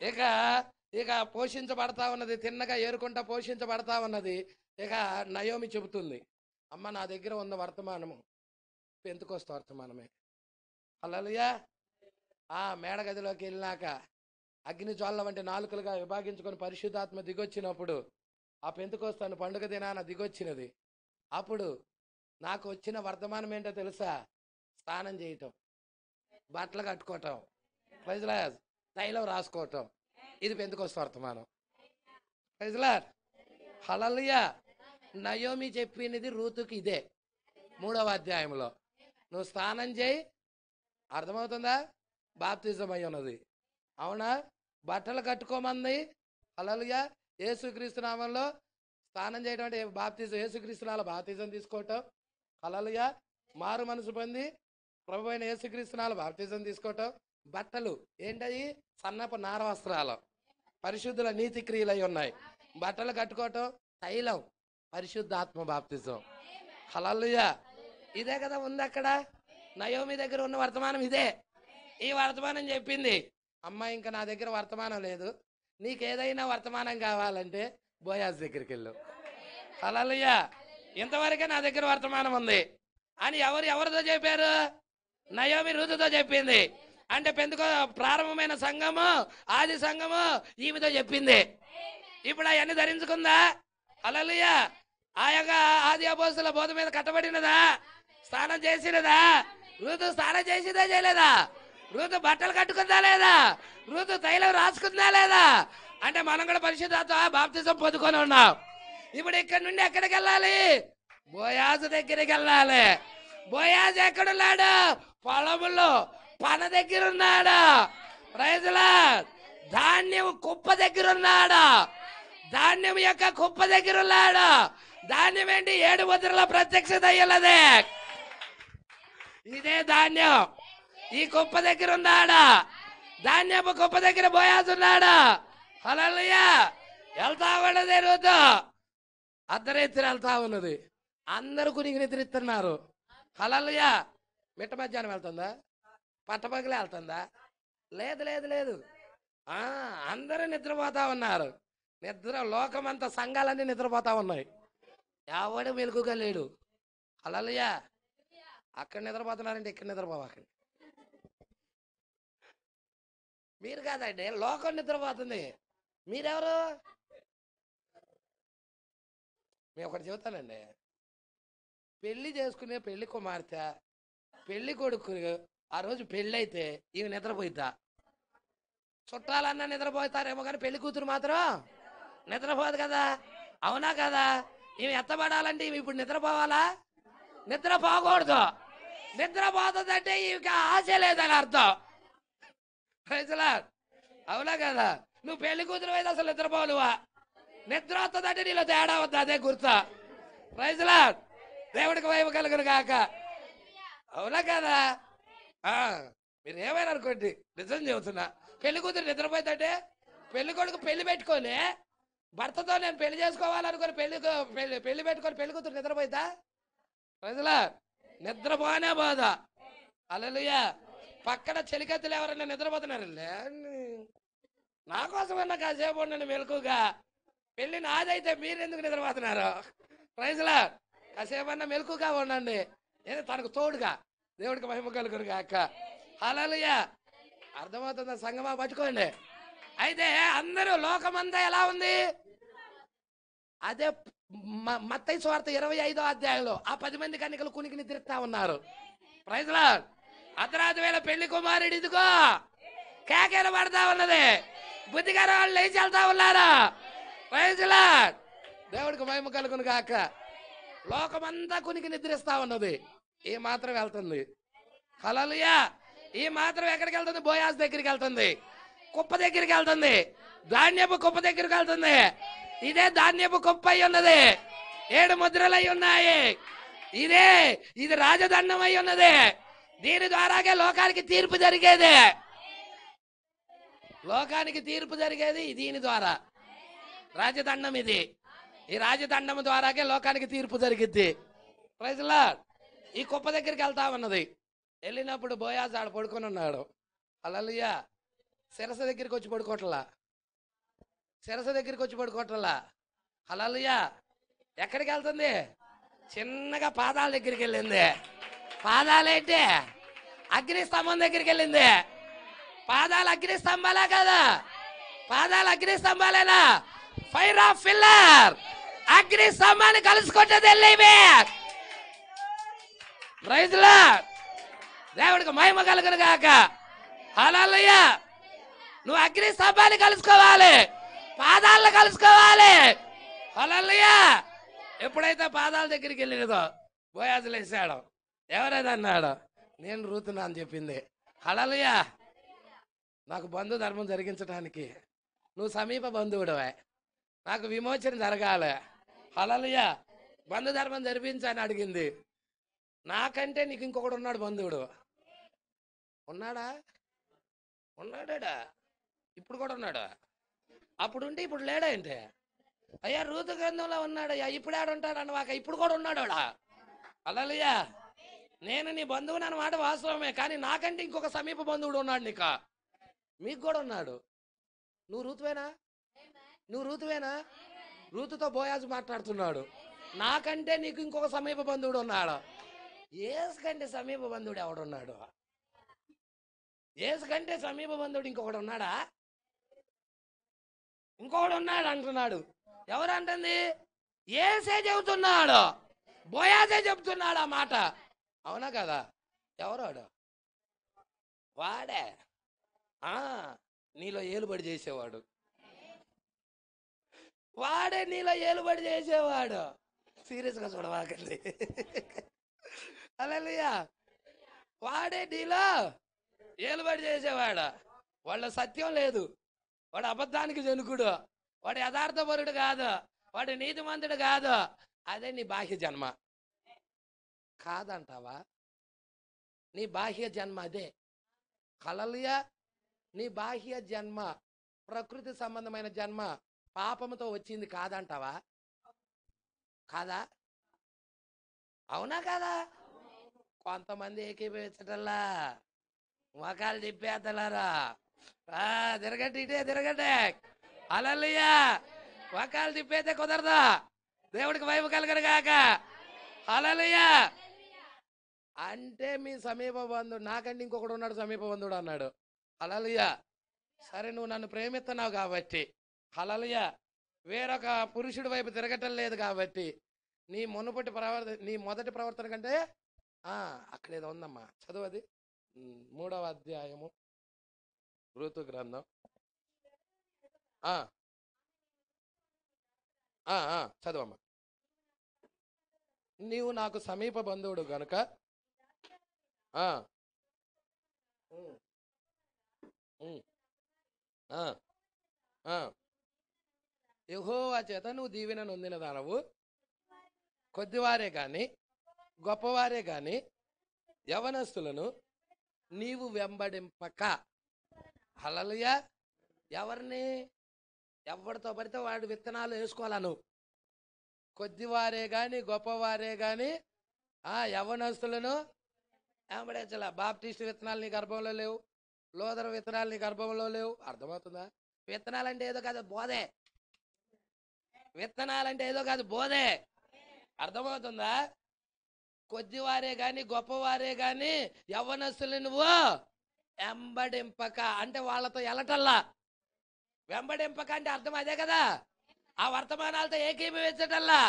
ఇక ఇక పోషించబడతా ఉన్నది. తిన్నగా ఏరుకుంటా పోషించబడతా ఉన్నది. ఇక నయోమి చెబుతుంది, అమ్మ నా దగ్గర ఉన్న వర్తమానము పెంతెకొస్తు వర్తమానమే. హల్లెలూయా. ఆ మేడగదిలోకి వెళ్ళినాక అగ్ని జ్వాలల వంటి నాలుకలుగా విభాగించుకొని పరిశుద్ధాత్మ దిగొచ్చినప్పుడు, ఆ పెంతెకొస్తు పండుగ దినాన దిగొచ్చినది. అప్పుడు నాకు వచ్చిన వర్తమానం ఏంటో తెలుసా? స్నానం చేయటం, బట్టలు కట్టుకోవటం, ప్రైజ్ లార్డ్, తైలం రాసుకోవటం. ఇది పెంతెకొస్తు వర్తమానం. Praise Lord. హల్లెలూయా. నయోమి చెప్పినది రూతుకి ఇదే 3వ అధ్యాయంలో. నువ్వు స్నానం చేయి, అర్థమవుతుందా? బాప్తిజం అయి ఉన్నది. అవునా? బట్టలు కట్టుకోమంది. హల్లెలూయా. యేసుక్రీస్తు నామంలో స్నానం చేయడం అంటే బాప్తిజం, యేసుక్రీస్తు నామములో బాప్తిజం తీసుకోవటం. హల్లెలూయా. మారు మనసు పొంది ప్రభు అయిన యేసుక్రీస్తు నామములో బాప్తిజం తీసుకోవటం. బట్టలు ఏంటది? సన్నపు నార వస్త్రాలు, పరిశుద్ధుల నీతి క్రియలు అయి ఉన్నాయి. బట్టలు కట్టుకోవటం. తైలం, పరిశుద్ధాత్మ బాప్తిజం. హల్లెలూయా. ఇదే కదా ఉంది అక్కడ. నయోమి దగ్గర ఉన్న వర్తమానం ఇదే. ఈ వర్తమానం చెప్పింది, అమ్మ ఇంకా నా దగ్గర వర్తమానం లేదు, నీకేదైనా వర్తమానం కావాలంటే బోయాజ్ దగ్గరికి వెళ్ళు. హల్లెలూయా. ఇంతవరకే నా దగ్గర వర్తమానం ఉంది అని ఎవరితో చెప్పారు? నయోమి రూతుతో చెప్పింది. అంటే ప్రారంభమైన సంఘము, ఆది సంఘము ఈమెతో చెప్పింది. ఇప్పుడు అవన్నీ ధరించుకుందా? హల్లెలూయా. ఆ యొక్క ఆది అపోస్తలుల బోధ మీద కట్టబడినదా? స్నానం చేసినదా? రూతు స్నానం చేసిందా చేయలేదా? రూతు బట్టలు కట్టుకుందా లేదా? రూతు తైలం రాసుకుందా లేదా? అంటే మనం కూడా పరిశుద్ధాత్మ బాప్తిజం పొందుకొని ఉన్నాం. ఇప్పుడు ఇక్కడ నుండి ఎక్కడికి వెళ్ళాలి? బోయాజు దగ్గరికి వెళ్ళాలి. బోయాజు ఎక్కడున్నాడు? పొలములో పన దగ్గర ఉన్నాడు. Praise Lord. ధాన్యం కుప్ప దగ్గర ఉన్నాడు. ధాన్యం యొక్క కుప్ప దగ్గర ఉన్నాడు. ధాన్యం ఏంటి? 7 ముద్రల ప్రత్యక్షత అయ్యలదే. ఇదే ధాన్యం. ఈ కుప్ప దగ్గర ఉన్నాడా? ధాన్యపు కుప్ప దగ్గర బోయాజు ఉన్నాడా? హల్లెలూయా. వెళ్తా ఉన్నది రూతు. అర్ధరాత్రి వెళ్తా ఉన్నది. అందరూ కునికి నిద్రిస్తున్నారు. హల్లెలూయా. మిట్ట మధ్యాహ్నం వెళ్తుందా? పట్టపగలే వెళ్తుందా? లేదు లేదు లేదు. అందరూ నిద్రపోతా ఉన్నారు. నిద్ర లోకమంతా సంఘాలన్నీ నిద్రపోతా ఉన్నాయి. ఎవడు మెలకుగా లేడు. హల్లెలూయా. అక్కడ నిద్రపోతున్నారంటే ఇక్కడ నిద్రపోవాకండి. మీరు కాదండి, లోకం నిద్రపోతుంది. మీరెవరు? మేము ఒకటి చెబుతానండి. పెళ్లి చేసుకునే పెళ్లి కుమార్తె, పెళ్లి కొడుకు ఆ రోజు పెళ్ళి అయితే ఇవి నిద్రపోయిద్దా? చుట్టాలన్నా నిద్రపోతారేమో కానీ పెళ్లి కూతురు మాత్రం నిద్రపోదు కదా. అవునా కదా? ఇవి ఎత్తబడాలంటే ఇవి ఇప్పుడు నిద్రపోవాలా? నిద్రపోకూడదు. నిద్రపోతుందంటే ఇక ఆశ లేదని అర్థం. Praise Lord. అవునా కదా? నువ్వు పెళ్లి కూతురు అయితే అసలు నిద్రపోలువా? నిద్ర వస్తుందంటే నీలో తేడా వద్దు, అదే గుర్తా. Praise Lord. దేవుడికి మహిమ కలుగును గాక. అవునా కదా? మీరు ఏమైనా అనుకోండి, నిజం చెబుతున్నా. పెళ్లి కూతురు నిద్రపోయిందంటే పెళ్లి కొడుకు పెళ్లి పెట్టుకొని భర్తతో నేను పెళ్లి చేసుకోవాలనుకుని పెళ్లి పెట్టుకొని పెళ్లి కూతురు నిద్రపోయిందా? Praise lord. నిద్రపోనే పోదా. హల్లెలూయా. పక్కన చెలికత్తులు ఎవరన్నా నిద్రపోతున్నారు? నా కోసమన్నా కాసేపు ఉండండి మెలకుగా. పెళ్లి నాదైతే మీరు ఎందుకు నిద్రపోతున్నారు? Praise lord. కాసేపన్నా మెలకుగా ఉండండి. ఏదో తనకు తోడుగా. దేవుడికి మహిమ కలుగును గాక. హల్లెలూయా. అర్థమవుతుందా సంగమా? పట్టుకోండి. అయితే అందరూ లోకమంతా ఎలా ఉంది? అదే మత్తయి సువార్త 25వ అధ్యాయంలో ఆ 10 మంది కన్యకలు కునికి నిద్రిస్తా ఉన్నారు. Praise Lord. అర్ధరాత్రి వేళ పెళ్లి కుమారుడు ఇదిగో కేకేలు పడతా ఉన్నది. బుద్ధిగారు వాళ్ళు లేచి వెళ్తా ఉన్నారు. Praise Lord. దేవుడికి మహిమ కలుగును గాక. లోకమంతా కునికి నిద్రిస్తా ఉన్నది. ఈ మాత్రం వెళ్తుంది. హల్లెలూయా. ఈ మాత్రం ఎక్కడికి వెళ్తుంది? బోయాజ్ దగ్గరికి వెళ్తుంది. కుప్ప దగ్గరికి వెళ్తుంది. ధాన్యపు కుప్ప దగ్గరికి వెళ్తుంది. ఇదే ధాన్యపు కుప్ప అయి ఉన్నది. 7 ముద్రలు అయి ఉన్నాయి. ఇదే ఇది రాజదండం అయి ఉన్నది. దీని ద్వారాగే లోకానికి తీర్పు జరిగేది. లోకానికి తీర్పు జరిగేది దీని ద్వారా. రాజదండం ఇది. ఈ రాజదండం ద్వారాగే లోకానికి తీర్పు జరిగిద్ది. Praise the Lord. ఈ కుప్ప దగ్గరికి వెళ్తా ఉన్నది. వెళ్ళినప్పుడు బోయాజు ఆడ పడుకొని ఉన్నాడు. హల్లెలూయా. శిరస దగ్గరికి వచ్చి పడుకోవట్లా. శిరస దగ్గరికి వచ్చి పడుకోవట్లా. హల్లెలూయా. ఎక్కడికి వెళ్తుంది? చిన్నగా పాదాల దగ్గరికి వెళ్ళింది. పాదాలేంటి? అగ్ని స్తంభం దగ్గరికి వెళ్ళింది. పాదాలు అగ్ని స్తంభాలే కదా? పాదాలు అగ్ని స్తంభాలేనా? Fire of pillar. అగ్ని స్తంభాన్ని కలుసుకుంటుంది వెళ్ళేవి. Praise the Lord. దేవుడికి మహిమ కలుగును గాక. హల్లెలూయా. నువ్వు అగ్ని స్తంభాన్ని కలుసుకోవాలి, పాదాలను కలుసుకోవాలి. హల్లెలూయా. ఎప్పుడైతే పాదాల దగ్గరికి వెళ్ళినదో బోయాజు లేచాడు. ఎవరైనా అన్నాడు, నేను రూతున్నా అని చెప్పింది. హల్లెలూయా. నాకు బంధు ధర్మం జరిగించడానికి నువ్వు సమీప బంధువుడవే, నాకు విమోచన జరగాలి. హల్లెలూయా. బంధు ధర్మం జరిపించని అడిగింది. నాకంటే నీకు ఇంకొకడు ఉన్నాడు బంధువుడు. ఉన్నాడా? ఉన్నాడా? ఇప్పుడు కూడా ఉన్నాడా? అప్పుడుంటే ఇప్పుడు లేడా ఏంటి? అయ్యా రూతు గ్రంథంలో ఉన్నాడయ్యా, ఇప్పుడు ఆడుంటాడు అన్నవాక ఇప్పుడు కూడా ఉన్నాడా? హల్లెలూయా. నేను నీ బంధువుని అన్నమాట వాస్తవమే, కానీ నాకంటే ఇంకొక సమీప బంధువుడు ఉన్నాడు. నీకు మీకు కూడా ఉన్నాడు. నువ్వు రూతువేనా? నువ్వు రూతువేనా? రూతుతో బోయాజు మాట్లాడుతున్నాడు. నాకంటే నీకు ఇంకొక సమీప బంధువుడు ఉన్నాడు. యేసు కంటే సమీప బంధువుడు ఎవడున్నాడు? యేసు కంటే సమీప బంధువుడు ఇంకొకడు ఉన్నాడా? ఇంకొకడు ఉన్నాడు అంటున్నాడు. ఎవరు అంటుంది? యేసే చెబుతున్నాడు, బోయాజే చెబుతున్నాడు ఆ మాట. అవునా కదా? ఎవరాడు? వాడే. నీలో ఏలుబడి చేసేవాడు. వాడే నీలో ఏలుబడి చేసేవాడు. సీరియస్గా చూడవాకండి. హల్లెలూయా. వాడే నీలో ఏలుబడి చేసేవాడు. వాళ్ళ సత్యం లేదు, వాడు అబద్ధానికి జనుకుడు, వాడు యథార్థపరుడు కాదు, వాడు నీతిమంతుడు కాదు. అదే నీ బాహ్య జన్మ. కాదంటావా? నీ బాహ్య జన్మ అదే. హల్లెలూయా. నీ బాహ్య జన్మ ప్రకృతి సంబంధమైన జన్మ పాపముతో వచ్చింది కాదంటావా? కాదా? అవునా కాదా? కొంతమంది ఏకీభవించటల్లా, మొఖాలు తిప్పేద్దలారా. తిరగండి, ఇటే తిరగండి. హల్లెలూయా. మొఖాలు తిప్పేస్తే కుదరదా. దేవుడికి వైపు కలగరు గాక. హల్లెలూయా. అంటే మీ సమీప బంధుడు నాకంటే ఇంకొకడు ఉన్నాడు సమీప బంధుడు అన్నాడు. హల్లెలూయా. సరే, నువ్వు నన్ను ప్రేమిస్తున్నావు కాబట్టి, హల్లెలూయా, వేరొక పురుషుడి వైపు తిరగటం లేదు కాబట్టి, నీ మొదటి ప్రవర్తన కంటే అక్కడేదో ఉందమ్మా, చదువు అది. 3వ అధ్యాయము ఋతు గ్రంథం. చదువమ్మా. నీవు నాకు సమీప బంధువుడు గనుక యెహోవా చేత నువ్వు దీవెన నొందిన దానవు. కొద్దివారే గాని గొప్పవారే గాని యవనస్తులను నీవు వెంబడింపక. హల్లెలూయా. ఎవరిని? ఎవరితో పడితే వాడి విత్తనాలు వేసుకోవాలా నువ్వు. కొద్దివారే గాని గొప్పవారే గాని యవనస్తులను వెంబడించలా. బాప్టిస్ట్ విత్తనాలు నీ గర్భంలో లేవు, లోదర విత్తనాలు నీ గర్భంలో లేవు. అర్థమవుతుందా? విత్తనాలంటే ఏదో కాదు, బోధే. విత్తనాలంటే ఏదో కాదు, బోధే. అర్థమవుతుందా? కొద్దివారే గాని గొప్పవారే గాని యవ్వనస్తులు నువ్వు వెంబడింపక అంటే వాళ్ళతో ఎలటల్లా. వెంబడింపక అంటే అర్థం అదే కదా. ఆ వర్తమానాలతో ఏకీభవించటల్లా.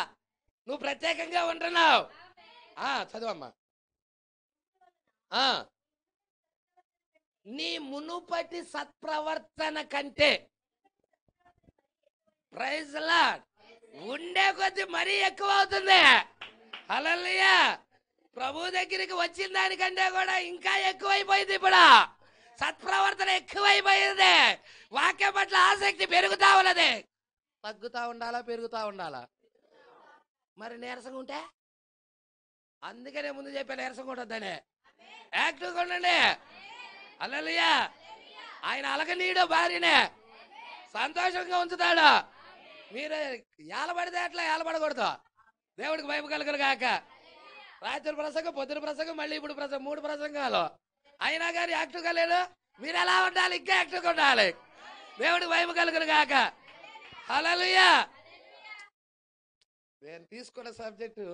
నువ్వు ప్రత్యేకంగా ఉంటున్నావు. చదువమ్మా. నీ మునుపటి సత్ప్రవర్తన కంటే, ప్రైజ్ ది లార్డ్, ఉండే కొద్ది మరీ ఎక్కువ అవుతుంది. హల్లెలూయా. ప్రభు దగ్గరికి వచ్చిన దానికంటే కూడా ఇంకా ఎక్కువైపోయింది. ఇప్పుడు సత్ప్రవర్తన ఎక్కువైపోయింది. వాక్యం పట్ల ఆసక్తి పెరుగుతా ఉన్నది. తగ్గుతా ఉండాలా, పెరుగుతా ఉండాలా? మరి నీరసంగా ఉంటే అందుకనే ముందు చెప్పాను నీరసం కొట్టొద్దని. యాక్టివ్గా ఉండండి. హల్లెలూయా. ఆయన అలగనీయడు భార్యనే, సంతోషంగా ఉంచుతాడు. మీరు ఏలబడితే అట్లా ఏలబడకూడదు. దేవుడికి భయం కలుగును గాక. రాత్రి ప్రసంగం, పొద్దున ప్రసంగం, మళ్ళీ ఇప్పుడు ప్రసంగం, 3 ప్రసంగాలు అయినా కానీ యాక్టివ్గా లేదు. మీరు ఎలా ఉండాలి? ఇంకా యాక్టివ్గా ఉండాలి. దేవుడికి భయం కలుగును గాక. హల్లెలూయా. నేను తీసుకున్న సబ్జెక్టు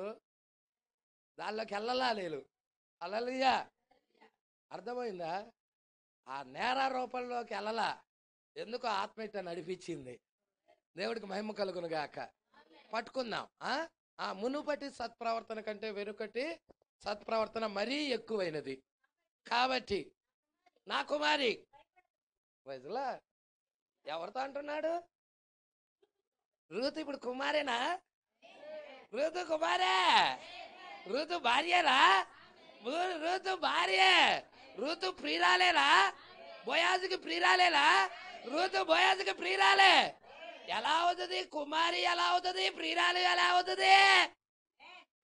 దానిలోకి వెళ్ళలా లేదు. హల్లెలూయా. అర్థమైందా? ఆ నేర రూపంలోకి వెళ్ళలా. ఎందుకో ఆత్మ ఇట్ట నడిపించింది. దేవుడికి మహిమ కలుగును గాక. పట్టుకుందాం. ఆ మునుపటి సత్ప్రవర్తన కంటే వెనుకటి సత్ప్రవర్తన మరీ ఎక్కువైనది. కాబట్టి నా కుమారి, ప్రజలా ఎవరితో అంటున్నాడు? రూతు ఇప్పుడు కుమారేనా? రూతు కుమారే. రూతు భార్యరా? రూతు భార్యే. రూతు ప్రియురాలేనా? బోయాజుకి ప్రియురాలేనా? రూతు బోయాజుకి ప్రియురాలే. ఎలా అవుతుంది? కుమారి ఎలా అవుతుంది? ప్రియురాలు ఎలా అవుతుంది?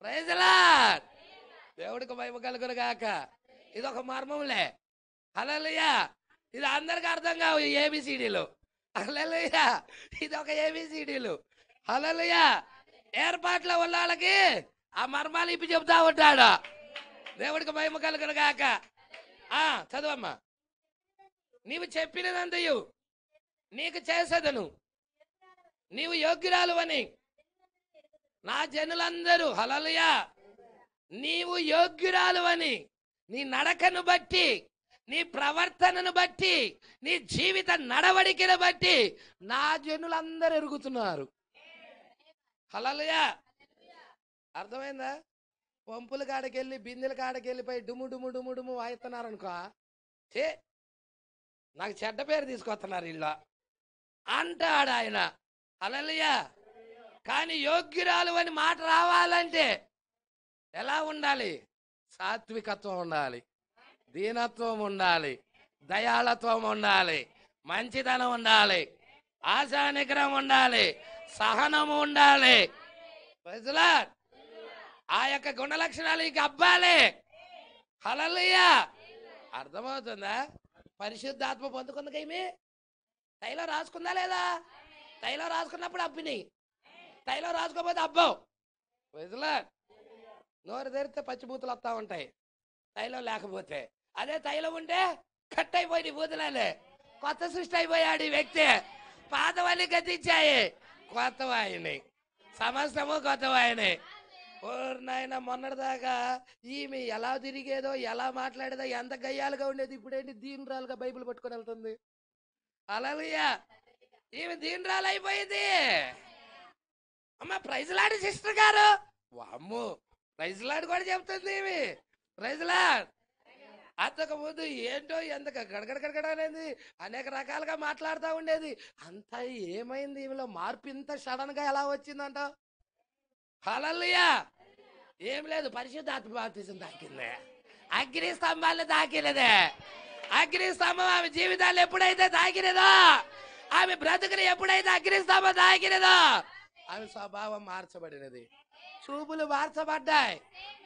Praise the Lord. దేవుడికి మహిమ కలుగును గాక. ఇది ఒక మర్మంలే. హల్లెలూయా. ఇది అందరికి అర్థం కావు ఏబిసిడీలు. హల్లెలూయా. ఇది ఒక ఏబిసిడీలు. హల్లెలూయా. ఏర్పాట్లో ఉన్న వాళ్ళకి ఆ మర్మాలు ఇప్పి చెబుతా ఉంటాడు. దేవుడికి మహిమ కలుగును గాక. చదువమ్మా. నీవు చెప్పినదంతయు నీకు చేసేదను, నీవు యోగ్యురాలు అని నా జనులందరూ, హల్లెలూయా, నీవు యోగ్యురాలు అని నీ నడకను బట్టి, నీ ప్రవర్తనను బట్టి, నీ జీవిత నడవడికను బట్టి నా జనులందరూ ఎరుగుతున్నారు. హల్లెలూయా. అర్థమైందా? పంపుల కాడకెళ్ళి, బిందెల కాడకెళ్ళిపోయి డుము డుము డుము డుము వాయిస్తున్నారు అనుకో, నాకు చెడ్డ పేరు తీసుకొస్తున్నారు ఇల్లు అంటాడు ఆయన. హల్లెలూయా. కానీ యోగ్యురాలు అని మాట రావాలంటే ఎలా ఉండాలి? సాత్వికత్వం ఉండాలి, దీనత్వం ఉండాలి, దయాళత్వం ఉండాలి, మంచితనం ఉండాలి, ఆశా నిగ్రహం ఉండాలి, సహనము ఉండాలి. Praise the Lord. ఆ యొక్క గుణ లక్షణాలు ఇంక అబ్బాలే. హల్లెలూయా. అర్థమవుతుందా? పరిశుద్ధాత్మ పొందుకుందకేమి తైలో రాసుకుందా లేదా? తైలో రాసుకున్నప్పుడు అబ్బిని, తైలో రాసుకోకపోతే అబ్బం. Praise the Lord. నోరు తెరిస్తే పచ్చిబూతులు వస్తూ ఉంటాయి తైలం లేకపోతే. అదే తైలం ఉంటే కట్ అయిపోయి బూతులే. కొత్త సృష్టి అయిపోయాడు ఈ వ్యక్తి. పాతవన్నీ గతించాయి, కొత్తవాయిని సమస్తము కొత్తవాయిని. నాయన మొన్నటిదాకా ఈమె ఎలా తిరిగేదో, ఎలా మాట్లాడేదో, ఎంత గయ్యాలుగా ఉండేది, ఇప్పుడేంటి దీనురాలుగా బైబిల్ పట్టుకొని వెళ్తుంది. హల్లెలూయా. ఈమె దీనురాలు అయిపోయింది. అమ్మ ప్రైజ్ లాడ్ సిస్టర్ గారు, అమ్మో ప్రైజ్ లాడ్ కూడా చెప్తుంది ఈమె. Praise Lord. అంతకు ముందు ఏంటో ఎంత గడగడ అనేది అనేక రకాలుగా మాట్లాడుతూ ఉండేది. అంతా ఏమైంది? ఈమెలో మార్పు ఇంత సడన్ గా ఎలా వచ్చిందంట? హల్లెలూయా. ఏం లేదు, పరిశుద్ధాత్మ బాప్తిజం తాకింది, అగ్ని స్తంభాలను తాకినదే. అగ్ని స్తంభం ఆమె జీవితాలు ఎప్పుడైతే తాకినదో, ఆమె బ్రతుకుని ఎప్పుడైతే అగ్ని స్తంభం తాకినదో, ఆమె స్వభావం మార్చబడినది, చూపులు మార్చబడ్డాయి,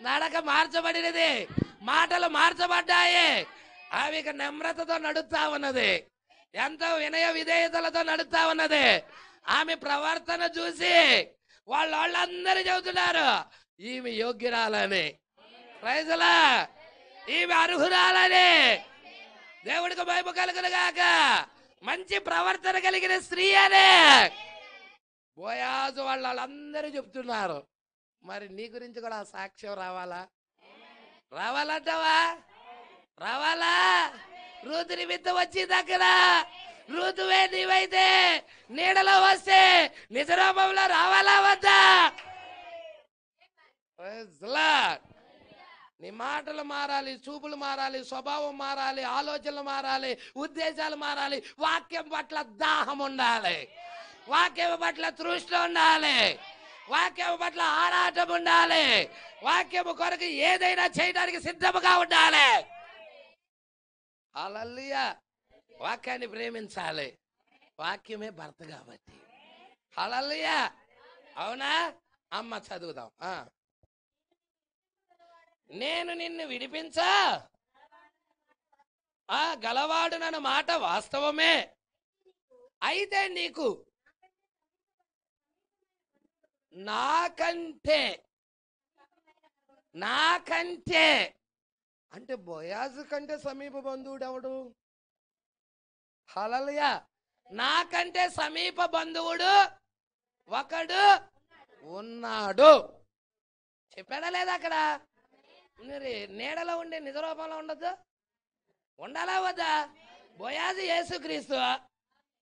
నడక మార్చబడినది, మాటలు మార్చబడ్డాయి. ఆమె ఇక నమ్రతతో నడుస్తా ఉన్నది, ఎంతో వినయ విధేయతలతో నడుస్తా ఉన్నది. ఆమె ప్రవర్తన చూసి వాళ్ళందరూ చెబుతున్నారు ఈమె యోగ్యురాలని. Praise the lord. ఈమె అర్హురాలని. దేవుడికి మహిమ కలుగును గాక. మంచి ప్రవర్తన కలిగిన స్త్రీ అనే బోయాజు వాళ్ళందరూ చెప్తున్నారు. మరి నీ గురించి కూడా ఆ సాక్ష్యం రావాలా? రావాలంటావా? రావాలా? రూతు నిమిత్తం వచ్చింది అక్కడ. రూతువే నీవైతే నీడలో వస్తే నిజ రూపంలో రావాలా వద్దా? నీ మాటలు మారాలి, చూపులు మారాలి, స్వభావం మారాలి, ఆలోచనలు మారాలి, ఉద్దేశాలు మారాలి. వాక్యం పట్ల దాహం ఉండాలి, వాక్యం పట్ల తృష్ణ ఉండాలి, వాక్యం పట్ల ఆరాటం ఉండాలి, వాక్యం కొరకు ఏదైనా చేయడానికి సిద్ధముగా ఉండాలి. హల్లెలూయా. వాక్యాన్ని ప్రేమించాలి, వాక్యమే భర్త కాబట్టి. హల్లెలూయా. అవునా? అమ్మ చదువుదాం. నేను నిన్ను విడిపించా గలవాడునన్న మాట వాస్తవమే. అయితే నీకు నాకంటే నాకంటే అంటే బోయాజు కంటే సమీప బంధువుడు ఎవడు? హల్లెలూయా. నాకంటే సమీప బంధువుడు ఒకడు ఉన్నాడు. చెప్పాడా లేదా? అక్కడ మరి నీడలో ఉండే నిజరూపంలో ఉండదు, ఉండాలా వద్దా? బోయాజు యేసుక్రీస్తు,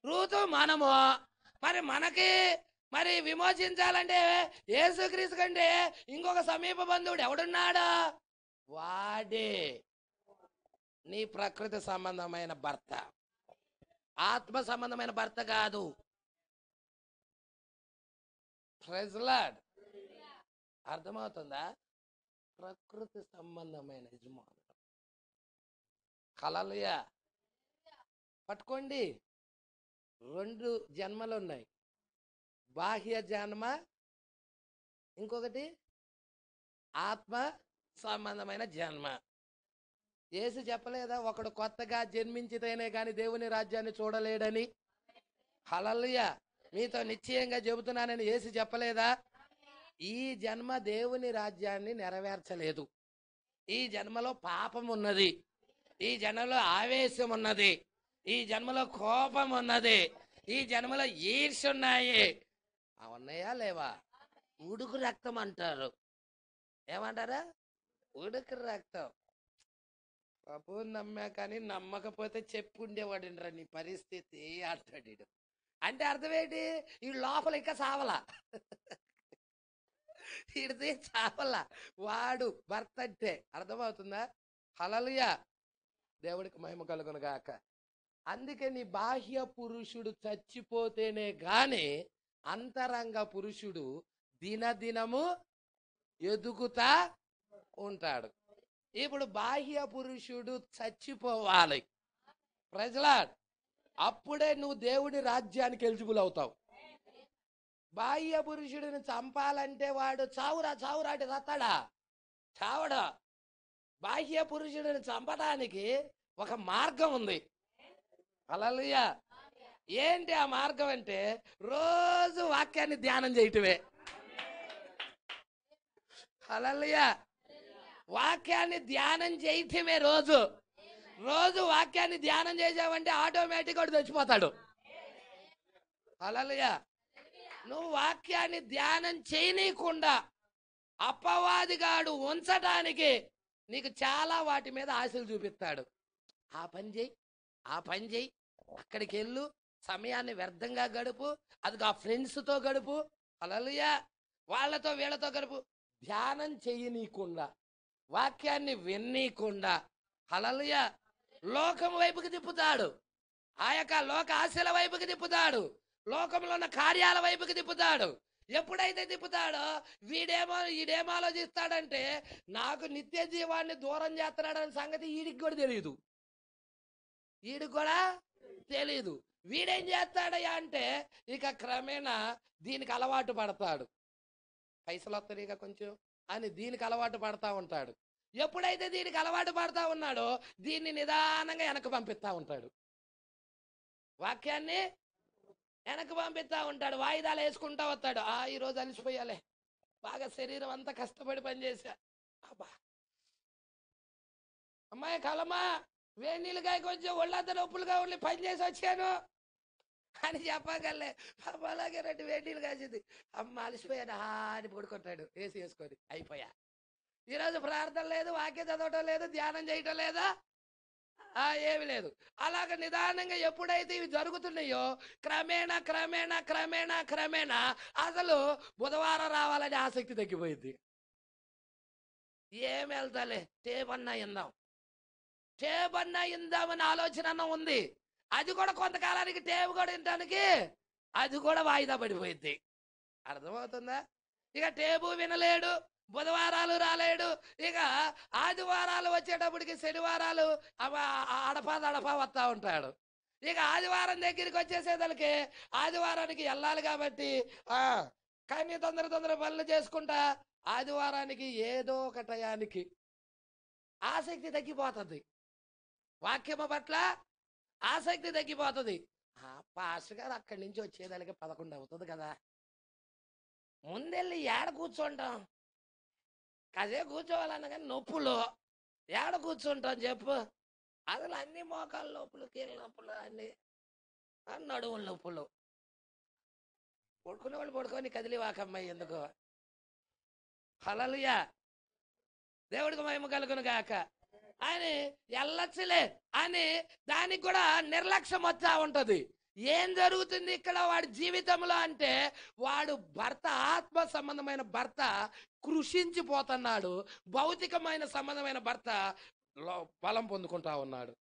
రూతు మనము. మరి మనకి మరి విమోచించాలంటే యేసుక్రీస్తు కంటే ఇంకొక సమీప బంధువుడు ఎవడున్నాడు? వాడే నీ ప్రకృతి సంబంధమైన భర్త, ఆత్మ సంబంధమైన భర్త కాదు. Praise Lord. అర్థమవుతుందా? ప్రకృతి సంబంధమైన యజమానుడు. హల్లెలూయా. పట్టుకోండి, 2 జన్మలు ఉన్నాయి. బాహ్య జన్మ, ఇంకొకటి ఆత్మ సంబంధమైన జన్మ. యేసు చెప్పలేదా ఒకడు కొత్తగా జన్మించితేనే కానీ దేవుని రాజ్యాన్ని చూడలేడని? హల్లెలూయా. మీతో నిశ్చయంగా చెబుతున్నానని యేసు చెప్పలేదా? ఈ జన్మ దేవుని రాజ్యాన్ని నెరవేర్చలేదు. ఈ జన్మలో పాపం ఉన్నది, ఈ జన్మలో ఆవేశం ఉన్నది, ఈ జన్మలో కోపం ఉన్నది, ఈ జన్మలో ఈర్ష్య ఉన్నాయి. అవున్నాయా లేవా? ఉడుకు రక్తం అంటారు. ఏమంటారా? ఉడుకు రక్తం. ప్రభు నమ్మా కానీ నమ్మకపోతే చెప్పుండేవాడు నీ పరిస్థితి అంటాడు. అంటే అర్థం ఏంటి? ఈ లోపల ఇంకా చావలా, ఇడితే చావలా వాడు భర్త అంటే. అర్థమవుతుందా? హల్లెలూయా. దేవుడికి మహిమ కలుగును గాక. అందుకే నీ బాహ్య పురుషుడు చచ్చిపోతేనే గాని అంతరంగ పురుషుడు దినదినము ఎదుగుతా ఉంటాడు. ఇప్పుడు బాహ్య పురుషుడు చచ్చిపోవాలి. Praise Lord. అప్పుడే నువ్వు దేవుడి రాజ్యానికి ఎలిజిబుల్ అవుతావు. బాహ్య పురుషుడిని చంపాలంటే వాడు చావురా చావురా అంటే చస్తాడా? చావడా. బాహ్య పురుషుడిని చంపడానికి ఒక మార్గం ఉంది. హల్లెలూయా. ఏంటి ఆ మార్గం అంటే రోజు వాక్యాన్ని ధ్యానం చేయటమే. హల్లెలూయా. వాక్యాన్ని ధ్యానం చేయటమే. రోజు రోజు వాక్యాన్ని ధ్యానం చేసావంటే ఆటోమేటిక్ వాడు చచ్చిపోతాడు. హల్లెలూయా. నువ్వు వాక్యాన్ని ధ్యానం చేయనీయకుండా అపవాదిగాడు ఉంచడానికి నీకు చాలా వాటి మీద ఆశలు చూపిస్తాడు. ఆ పని చేయి, ఆ పని చేయి, అక్కడికి వెళ్ళు, సమయాన్ని వ్యర్థంగా గడుపు, అది ఆ ఫ్రెండ్స్తో గడుపు. హల్లెలూయా. వాళ్ళతో వీళ్ళతో గడుపు. ధ్యానం చేయనీయకుండా, వాక్యాన్ని విన్నీయకుండా హల్లెలూయా లోకం వైపుకి తిప్పుతాడు. ఆ యొక్క లోక ఆశల వైపుకి తిప్పుతాడు. లోకంలో ఉన్న కార్యాల వైపుకి తిప్పుతాడు. ఎప్పుడైతే తిప్పుతాడో ఈడేమో ఆలోచిస్తాడంటే నాకు నిత్య జీవాన్ని దూరం చేస్తున్నాడని సంగతి వీడికి కూడా తెలియదు. వీడికి కూడా తెలీదు. వీడేం చేస్తాడయ్యా అంటే ఇక క్రమేణా దీనికి అలవాటు పడతాడు. పైసలు వస్తాయి ఇక కొంచెం అని దీనికి అలవాటు పడతా ఉంటాడు. ఎప్పుడైతే దీనికి అలవాటు పడతా ఉన్నాడో దీన్ని నిదానంగా వెనక్కి పంపిస్తా ఉంటాడు. వాక్యాన్ని వెనక్కి పంపిస్తా ఉంటాడు. వాయిదాలు వేసుకుంటా వస్తాడు. ఈరోజు అలసిపోయాలే, బాగా శరీరం అంతా కష్టపడి పనిచేసా, అబ్బా అమ్మాయి కలమా వేడి నీళ్ళుగా కొంచెం ఒళ్ళంతా నొప్పులుగా ఉండి పని చేసి వచ్చాను అని చెప్పగలే. పాప అలాగే 2 వేడి నీళ్ళు కాసింది. అమ్మ అలసిపోయాను అని పడుకుంటాడు ఏసి వేసుకొని. అయిపోయా. ఈరోజు ప్రార్థన లేదు, వాక్యం చదవటం లేదు, ధ్యానం చేయటం లేదా, ఏమి లేదు. అలాగ నిదానంగా ఎప్పుడైతే ఇవి జరుగుతున్నాయో క్రమేణా క్రమేణా క్రమేణా క్రమేణా అసలు బుధవారం రావాలని ఆసక్తి తగ్గిపోయింది. ఏం వెళ్తాలే, టేబన్నా ఇందాం, టేబన్నా ఇందామని ఆలోచన ఉంది. అది కూడా కొంతకాలానికి టేబు కూడా వినటానికి అది కూడా వాయిదా పడిపోయింది. అర్థమవుతుందా? ఇక టేబు వినలేడు, బుధవారాలు రాలేడు, ఇక ఆదివారాలు వచ్చేటప్పటికి శనివారాలు అడపా వస్తా ఉంటాడు. ఇక ఆదివారం దగ్గరికి వచ్చేసేదానికి ఆదివారానికి వెళ్ళాలి కాబట్టి కానీ తొందర పనులు చేసుకుంటా ఆదివారానికి ఏదో ఒక టయానికి ఆసక్తి తగ్గిపోతుంది. వాక్యము పట్ల ఆసక్తి తగ్గిపోతుంది. పాస్టర్ గారు అక్కడి నుంచి వచ్చేదానికి 11 అవుతుంది కదా, ముందెళ్ళి ఏడ కూర్చుంటాం? కదే కూర్చోవాలన్న కానీ నొప్పులు ఏడ కూర్చుంటాం చెప్పు? అసలు అన్ని మోకాళ్ళ నొప్పులు, కీళ్ళ నొప్పులు, అన్ని నడువుల నొప్పులు. పడుకునే వాళ్ళు పడుకొని కదిలి వాకమ్మాయి ఎందుకు? హల్లెలూయా, దేవుడికి మహిమ కలుగును గాక. అని వెళ్ళొచ్చులే అని దానికి కూడా నిర్లక్ష్యం వస్తూ ఉంటది. ఏం జరుగుతుంది ఇక్కడ వాడి జీవితంలో అంటే, వాడు భర్త, ఆత్మ సంబంధమైన భర్త కృషించిపోతున్నాడు, భౌతికమైన సంబంధమైన భర్త బలం పొందుకుంటా ఉన్నాడు.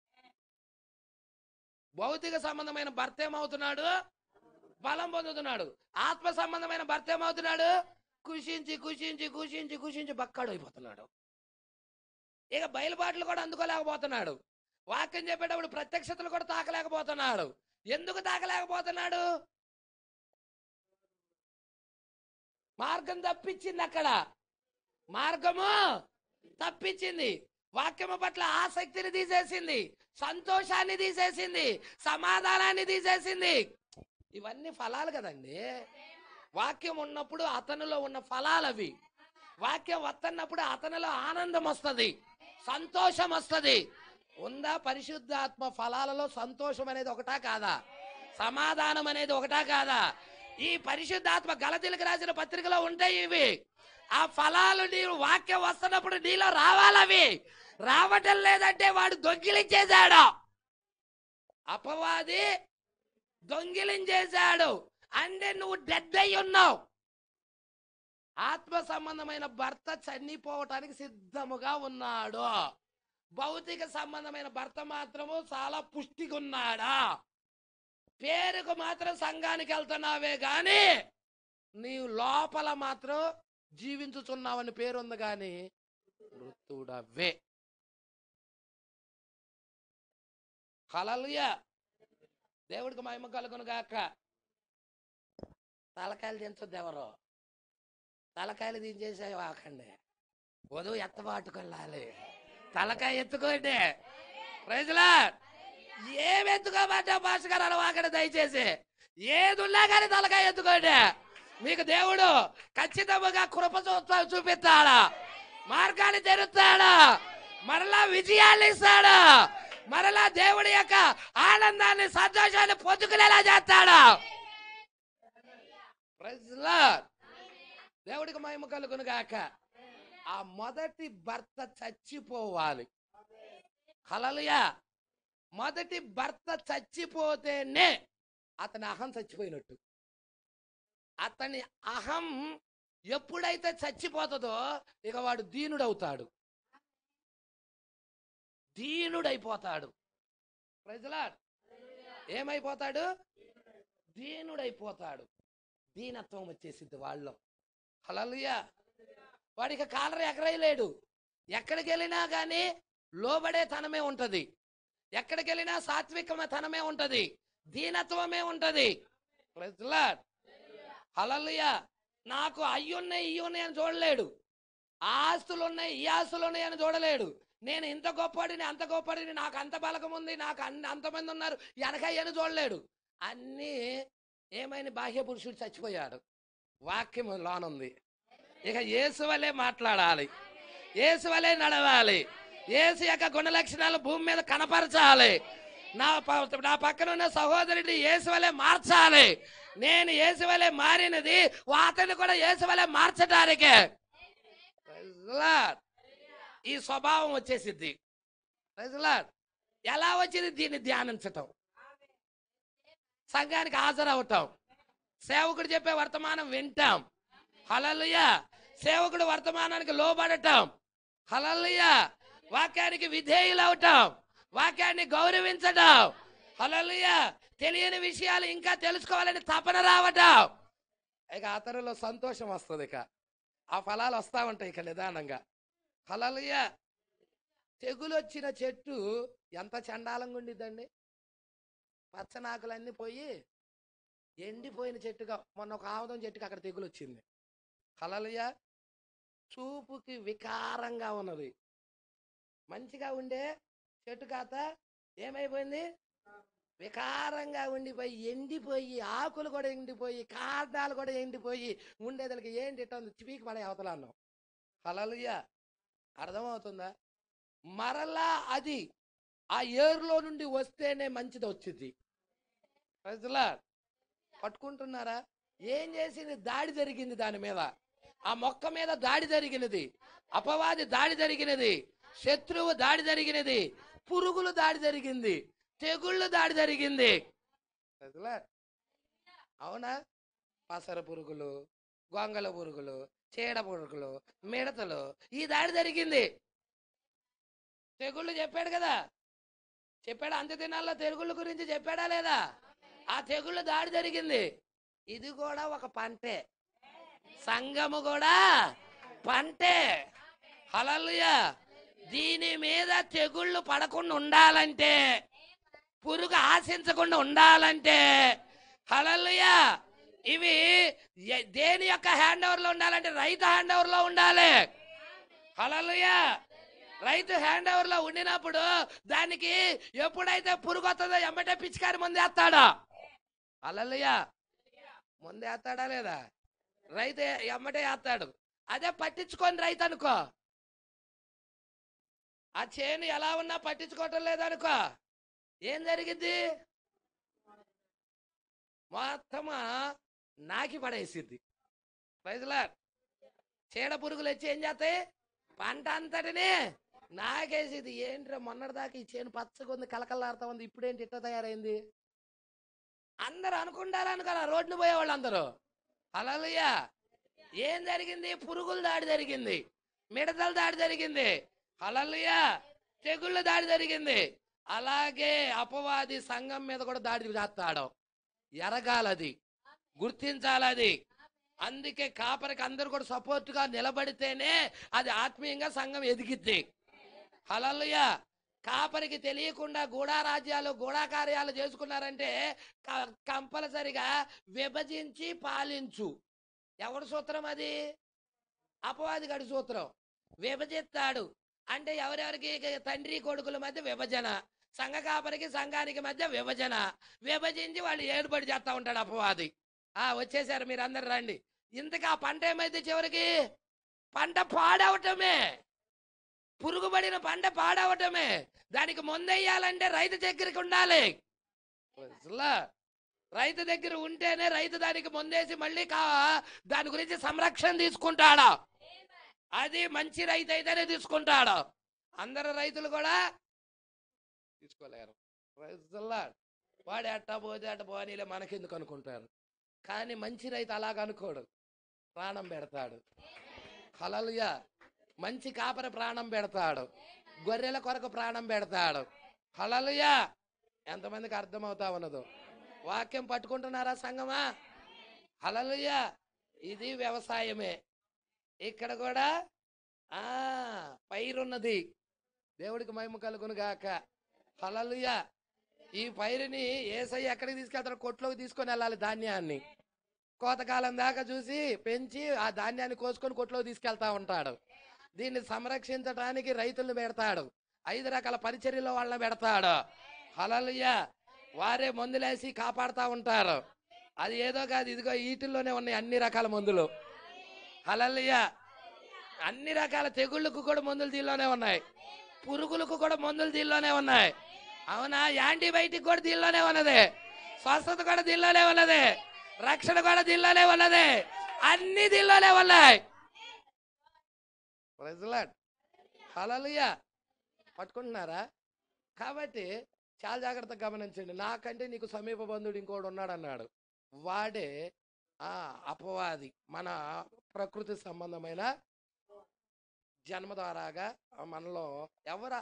భౌతిక సంబంధమైన భర్త ఏమవుతున్నాడు? బలం పొందుతున్నాడు. ఆత్మ సంబంధమైన భర్త ఏమవుతున్నాడు? కుషించి కుషించి కుషించి కుషించి బక్కాడు అయిపోతున్నాడు. ఇక బయలుబాట్లు కూడా అందుకోలేకపోతున్నాడు. వాక్యం చెప్పేటప్పుడు ప్రత్యక్షతలు కూడా తాకలేకపోతున్నాడు. ఎందుకు తాకలేకపోతున్నాడు? మార్గం తప్పించింది. అక్కడ మార్గము తప్పించింది. వాక్యము పట్ల ఆసక్తిని తీసేసింది, సంతోషాన్ని తీసేసింది, సమాధానాన్ని తీసేసింది. ఇవన్నీ ఫలాలు కదండి. వాక్యం ఉన్నప్పుడు అతనిలో ఉన్న ఫలాలు అవి. వాక్యం వస్తున్నప్పుడు అతనిలో ఆనందం వస్తుంది, సంతోషం వస్తుంది. ఉందా? పరిశుద్ధాత్మ ఫలాలలో సంతోషం అనేది ఒకటా కాదా? సమాధానం అనేది ఒకటా కాదా? ఈ పరిశుద్ధాత్మ గలతీయులకు రాసిన పత్రికలో ఉంటాయి ఇవి. ఆ ఫలాలు నీవు వాక్యం వస్తున్నప్పుడు నీలో రావాలవి. రావటం లేదంటే వాడు దొంగిలించేశాడు, అపవాది దొంగిలించేశాడు. అంటే నువ్వు డెడ్ అయి ఉన్నావు. ఆత్మ సంబంధమైన భర్త చనిపోవటానికి సిద్ధముగా ఉన్నాడు. భౌతిక సంబంధమైన భర్త మాత్రము చాలా పుష్టిగా ఉన్నాడా? పేరుకు మాత్రం సంఘానికి వెళ్తున్నావే గాని నీవు లోపల మాత్రం జీవించుచున్నావని పేరుంది గాని మృతుడవే. హల్లెలూయా, దేవుడికి మహిమ కలుగును గాక. తలకాయలు దించొద్దు ఎవరు, తలకాయలు దించేసే వాకండి. వధువు ఎత్తబాటుకెళ్ళాలి, తలకాయ ఎత్తుకోండి. Praise Lord. ఏం ఎత్తుకోమంటే పాస్టర్ గారు అలవాకండి దయచేసి. ఏది ఉన్నా కానీ తలకాయ ఎత్తుకోండి. మీకు దేవుడు ఖచ్చితంగా కృప చూపిస్తాడా, మార్గాన్ని తెరుస్తాడా, మరలా విజయాన్ని ఇస్తాడా, మరలా దేవుడి యొక్క ఆనందాన్ని, సంతోషాన్ని పొందుకునేలా చేస్తాడా. Praise Lord. దేవుడికి మహిమ కలుగును గాక. ఆ మొదటి భర్త చచ్చిపోవాలి. హల్లెలూయా. మొదటి భర్త చచ్చిపోతేనే అతని అహం చచ్చిపోయినట్టు. అతని అహం ఎప్పుడైతే చచ్చిపోతుందో ఇక వాడు దీనుడవుతాడు, దీనుడైపోతాడు. Praise lord. ఏమైపోతాడు? దీనుడైపోతాడు. దీనత్వం వచ్చేసిద్ది వాళ్ళలో. హల్లెలూయా. వాడికి కాలర్ ఎగరేయలేడు. ఎక్కడికి వెళ్ళినా కానీ లోబడే తనమే ఉంటది, ఎక్కడికి వెళ్ళినా సాత్వికమ తనమే ఉంటది, దీనత్వమే ఉంటది. Praise Lord. హల్లెలూయా. నాకు అయ్యున్నాయి ఇయ్యున్నాయి అని చూడలేడు, ఆస్తులు ఉన్నాయి ఈ ఆస్తులు ఉన్నాయి అని చూడలేడు. నేను ఇంత గొప్పడిని అంత గొప్పడిని, నాకు అంత బలకం ఉంది, నాకు అంతమంది ఉన్నారు వెనకయ్యని చూడలేడు. అన్నీ ఏమైన బాహ్య పురుషుడు చచ్చిపోయాడు. వాక్యం లోనుంది. ఇక యేసు వలే మాట్లాడాలి, యేసు వలే నడవాలి, యేసు యొక్క గుణ లక్షణాలు భూమి మీద కనపరచాలి. నా పక్కన ఉన్న సహోదరుడిని యేసు వలే మార్చాలి. నేను యేసు వలే మారినది అతన్ని కూడా యేసు వలే మార్చడానికే. ఈ స్వభావం వచ్చేసిద్ది. ఎలా వచ్చింది? దీన్ని ధ్యానించటం, సంఘానికి హాజరవటం, సేవకుడు చెప్పే వర్తమానం వింటాం. హల్లెలూయా. సేవకుడు వర్తమానానికి లోబడటం. హల్లెలూయా. వాక్యానికి విధేయులవటం, వాక్యాన్ని గౌరవించడం. హల్లెలూయా. తెలియని విషయాలు ఇంకా తెలుసుకోవాలని తపన రావటం. ఇక అతనిలో సంతోషం వస్తుంది. ఇక ఆ ఫలాలు వస్తూ ఉంటాయి ఇక నిదానంగా. హల్లెలూయా. తెగులు వచ్చిన చెట్టు ఎంత చండాలంగా ఉండిద్దండి. పచ్చనాకులన్నీ పోయి ఎండిపోయిన చెట్టుగా. మొన్న ఒక ఆముదం చెట్టుకి అక్కడ తెగులు వచ్చింది. హల్లెలూయా. చూపుకి వికారంగా ఉన్నది, మంచిగా ఉండే చెట్టు కాత ఏమైపోయింది? వికారంగా ఉండిపోయి ఎండిపోయి ఆకులు కూడా ఎండిపోయి కాండాలు కూడా ఎండిపోయి ఉండేదానికి ఏంటి ఇట్లా చిపీకి పడే అవతల అన్నాం. హల్లెలూయా. అర్థమవుతుందా? మరలా అది ఆ ఏరులో నుండి వస్తేనే మంచిది వచ్చింది. ప్రజలా పట్టుకుంటున్నారా? ఏం చేసింది? దాడి జరిగింది దాని మీద, ఆ మొక్క మీద దాడి జరిగినది, అపవాది దాడి జరిగినది, శత్రువు దాడి జరిగినది, పురుగులు దాడి జరిగింది, తెగుళ్ళు దాడి జరిగింది. ప్రజలా అవునా? పసర పురుగులు, గొంగల పురుగులు, చీడ పురుగులు, మిడతలు, ఈ దాడి జరిగింది. తెగుళ్ళు చెప్పాడు కదా, చెప్పాడు. అంత్య దినాల్లో తెగుళ్ళ గురించి చెప్పాడా లేదా? ఆ తెగుళ్ళు దాడి జరిగింది. ఇది కూడా ఒక పంటే, సంఘము కూడా పంటే. హల్లెలూయా. దీని మీద తెగుళ్ళు పడకుండా ఉండాలంటే, పురుగు ఆశించకుండా ఉండాలంటే, హల్లెలూయా, ఇవి దేని యొక్క హ్యాండ్ ఓవర్ లో ఉండాలంటే రైతు హ్యాండ్ ఓవర్ లో ఉండాలి. హల్లెలూయా. రైతు హ్యాండ్ ఓవర్ లో ఉండినప్పుడు దానికి ఎప్పుడైతే పురుగు వస్తుందో ఎమ్మటే పిచికారి ముందేస్తాడా? హల్లెలూయా. ముందేస్తాడా లేదా? రైతు ఎమ్మటే వేస్తాడు. అదే పట్టించుకొని రైతు అనుకో, ఆ చేను ఎలా ఉన్నా పట్టించుకోవటం లేదనుకో, ఏం జరిగింది? మొత్తమా నాకి పడేసిద్ది. రైతులా చీడ పురుగులు వచ్చి ఏం చేస్తాయి? పంట అంతటిని నాకేసిద్ది. ఏంట్రా మొన్నటిదాకా ఈ చేను పచ్చగా ఉంది, కలకల్లాడుతా ఉంది, ఇప్పుడేంటి ఇట్లా తయారైంది? అందరూ అనుకుంటారనుకోరా, రోడ్డును పోయేవాళ్ళు అందరూ. హల్లెలూయా. ఏం జరిగింది? పురుగులు దాడి జరిగింది, మిడతల దాడి జరిగింది, హల్లెలూయా, తెగుళ్ళ దాడి జరిగింది. అలాగే అపవాది సంఘం మీద కూడా దాడి చేస్తాడు. ఎరగాలది, గుర్తించాలది. అందుకే కాపరికి అందరూ కూడా సపోర్ట్గా నిలబడితేనే అది ఆత్మీయంగా సంఘం ఎదిగిద్ది. హల్లెలూయా. కాపరికి తెలియకుండా గూఢారాజ్యాలు గూఢాకార్యాలు చేసుకున్నారంటే కంపల్సరిగా విభజించి పాలించు. ఎవడు సూత్రం అది? అపవాది గడి సూత్రం. విభజిస్తాడు అంటే ఎవరెవరికి? తండ్రి కొడుకుల మధ్య విభజన, సంఘ కాపరికి సంఘానికి మధ్య విభజన, విభజించి వాళ్ళు ఏడుబడి చేస్తా ఉంటాడు అపవాది. వచ్చేసారు మీరు అందరు రండి. ఇంతకు ఆ పంట ఏమైతే చివరికి? పంట పాడవటమే, పురుగుబడిన పంట పాడవటమే. దానికి ముందెయ్యాలంటే రైతు దగ్గరికి ఉండాలి. రైతు దగ్గర ఉంటేనే రైతు దానికి ముందేసి మళ్ళీ దాని గురించి సంరక్షణ తీసుకుంటాడు. అది మంచి రైతు అయితేనే తీసుకుంటాడు. అందరు రైతులు కూడా తీసుకోలేరు. వాడు ఎట్టా పోతే అట్ట పోనీలే మనకెందుకు అనుకుంటారు. కానీ మంచి రైతు అలాగ అనుకోడు, ప్రాణం పెడతాడు. హల్లెలూయా. మంచి కాపరి ప్రాణం పెడతాడు, గొర్రెల కొరకు ప్రాణం పెడతాడు. హల్లెలూయా. ఎంతమందికి అర్థమవుతా ఉన్నదో? వాక్యం పట్టుకుంటున్నారా సంగమా? హల్లెలూయా. ఇది వ్యవసాయమే. ఇక్కడ కూడా పైరున్నది. దేవుడికి మహిమ కలుగును గాక. హల్లెలూయా. ఈ పైరుని యేసయ్య ఎక్కడికి తీసుకెళ్తాడు? కొట్లోకి తీసుకొని వెళ్ళాలి. ధాన్యాన్ని కోతకాలం దాకా చూసి పెంచి ఆ ధాన్యాన్ని కోసుకొని కొట్లోకి తీసుకెళ్తా ఉంటాడు. దీన్ని సంరక్షించడానికి రైతులను పెడతాడు, 5 రకాల పరిచర్యలో వాళ్ళని పెడతాడు. హల్లెలూయా. వారే మందులేసి కాపాడుతూ ఉంటారు. అది ఏదో కాదు, ఇదిగో వీటిల్లోనే ఉన్నాయి అన్ని రకాల మందులు. హల్లెలూయా. అన్ని రకాల తెగుళ్ళకు కూడా మందులు దీనిలోనే ఉన్నాయి, పురుగులకు కూడా మందులు దీనిలోనే ఉన్నాయి. అవునా? యాంటీబయాటిక్ కూడా దీనిలోనే ఉన్నది, స్వస్థత కూడా దీనిలోనే ఉన్నది, రక్షణ కూడా దీనిలోనే ఉన్నది, అన్ని దీనిలోనే ఉన్నాయి. హల్లెలూయా. పట్టుకుంటున్నారా? కాబట్టి చాలా జాగ్రత్తగా గమనించండి. నాకంటే నీకు సమీప బంధువుడు ఇంకోడు ఉన్నాడు అన్నాడు. వాడే అపవాది. మన ప్రకృతి సంబంధమైన జన్మ ద్వారాగా మనలో ఎవరు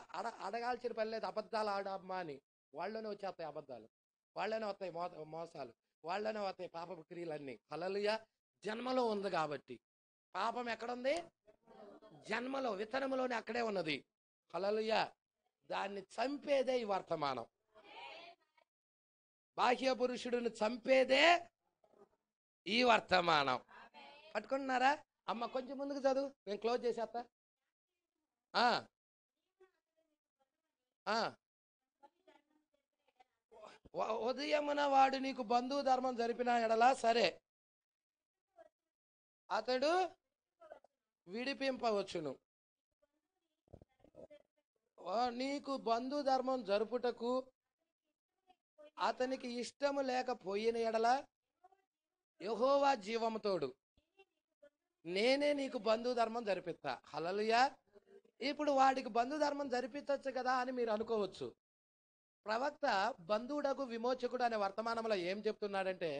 అడగాల్సిన పని లేదు. అబద్ధాలు ఆడమ్మా అని వాళ్ళలోనే వచ్చేస్తాయి అబద్ధాలు, వాళ్ళలోనే వస్తాయి మోసాలు, వాళ్ళలోనే వస్తాయి పాప క్రియలన్నీ. హల్లెలూయా. జన్మలో ఉంది కాబట్టి. పాపం ఎక్కడుంది? జన్మలో, విత్తనములోనే అక్కడే ఉన్నది. హల్లెలూయా. దాన్ని చంపేదే ఈ వర్తమానం. బాహ్య పురుషుడిని చంపేదే ఈ వర్తమానం. పట్టుకుంటున్నారా? అమ్మ కొంచెం ముందుకు చదువు, నేను క్లోజ్ చేసేస్తా. ఉదయమున వాడు నీకు బంధువు ధర్మం జరిపిన ఎడలా సరే, అతడు విడిపింపవచ్చును. నీకు బంధు ధర్మం జరుపుటకు అతనికి ఇష్టము లేకపోయిన ఎడల యెహోవా జీవముతోడు నేనే నీకు బంధు ధర్మం జరిపిస్తా. హల్లెలూయా. ఇప్పుడు వాడికి బంధు ధర్మం జరిపించచ్చు కదా అని మీరు అనుకోవచ్చు. ప్రవక్త బంధువుడకు విమోచకుడు అనే వర్తమానంలో ఏం చెప్తున్నాడంటే,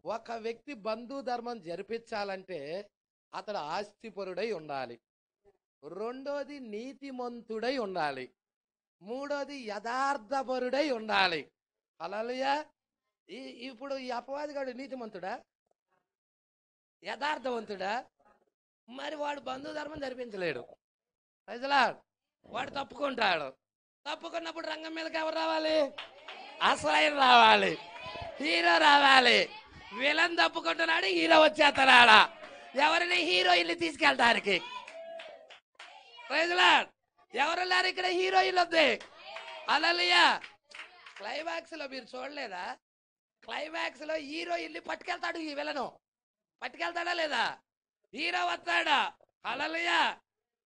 ఒక వ్యక్తి బంధు ధర్మం జరిపించాలంటే అతడు ఆస్తిపరుడై ఉండాలి, రెండోది నీతిమంతుడై ఉండాలి, మూడోది యథార్థపరుడై ఉండాలి. హల్లెలూయా. ఇప్పుడు ఈ అపవాదిగాడు నీతిమంతుడా, యథార్థవంతుడా? మరి వాడు బంధు ధర్మం జరిపించలేడు. వాడు తప్పుకుంటాడు. తప్పుకున్నప్పుడు రంగం మీదకి ఎవరు రావాలి? అసలు రావాలి, హీరో రావాలి. విలన్ తప్పుకుంటున్నాడు, హీరో వచ్చేస్తున్నాడా? ఎవరిని హీరోయిన్లు తీసుకెళ్ళడానికి? ఎవరున్నారు ఇక్కడ హీరోయిన్లు? వద్దే. హల్లెలూయా. క్లైమాక్స్ లో మీరు చూడలేదా? క్లైమాక్స్ లో హీరోయిన్లు పట్టుకెళ్తాడు ఈ విలను. పట్టుకెళ్తాడా లేదా? హీరో వస్తాడా? హల్లెలూయా.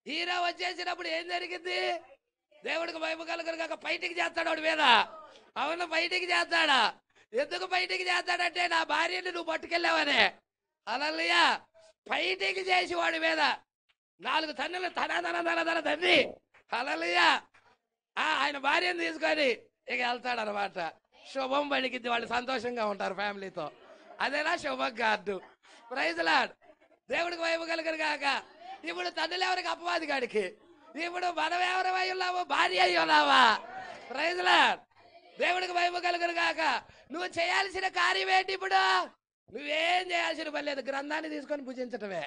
హీరో వచ్చేసినప్పుడు ఏం జరిగింది? దేవుడికి మహిమ కలుగును గాక. బయటికి చేస్తాడు వాడి మీద. అవును, బయటికి చేస్తాడా? ఎందుకు బయటికి చేస్తాడంటే నా భార్యని నువ్వు పట్టుకెళ్ళావనే. హల్లెలూయా. బయటికి చేసి వాడి మీద 4 తన్నులు తన తండ్రి. హల్లెలూయా. ఆయన భార్యను తీసుకొని ఇక వెళ్తాడు అనమాట. శుభం పలికింది, వాళ్ళు సంతోషంగా ఉంటారు ఫ్యామిలీతో. అదేనా శుభం కార్డు. Praise Lord. దేవుడికి మహిమ కలుగును గాక. ఇప్పుడు తండ్రులు ఎవరికి? అపవాది గాడికి. ఇప్పుడు మనం ఎవరమై ఉన్నావు? భార్య అయి ఉన్నావా? Praise Lord. దేవుడికి మహిమ కలుగును గాక. నువ్వు చేయాల్సిన కార్యం ఏంటి? ఇప్పుడు నువ్వేం చేయాల్సిన పని లేదు, గ్రంథాన్ని తీసుకొని భుజించటమే.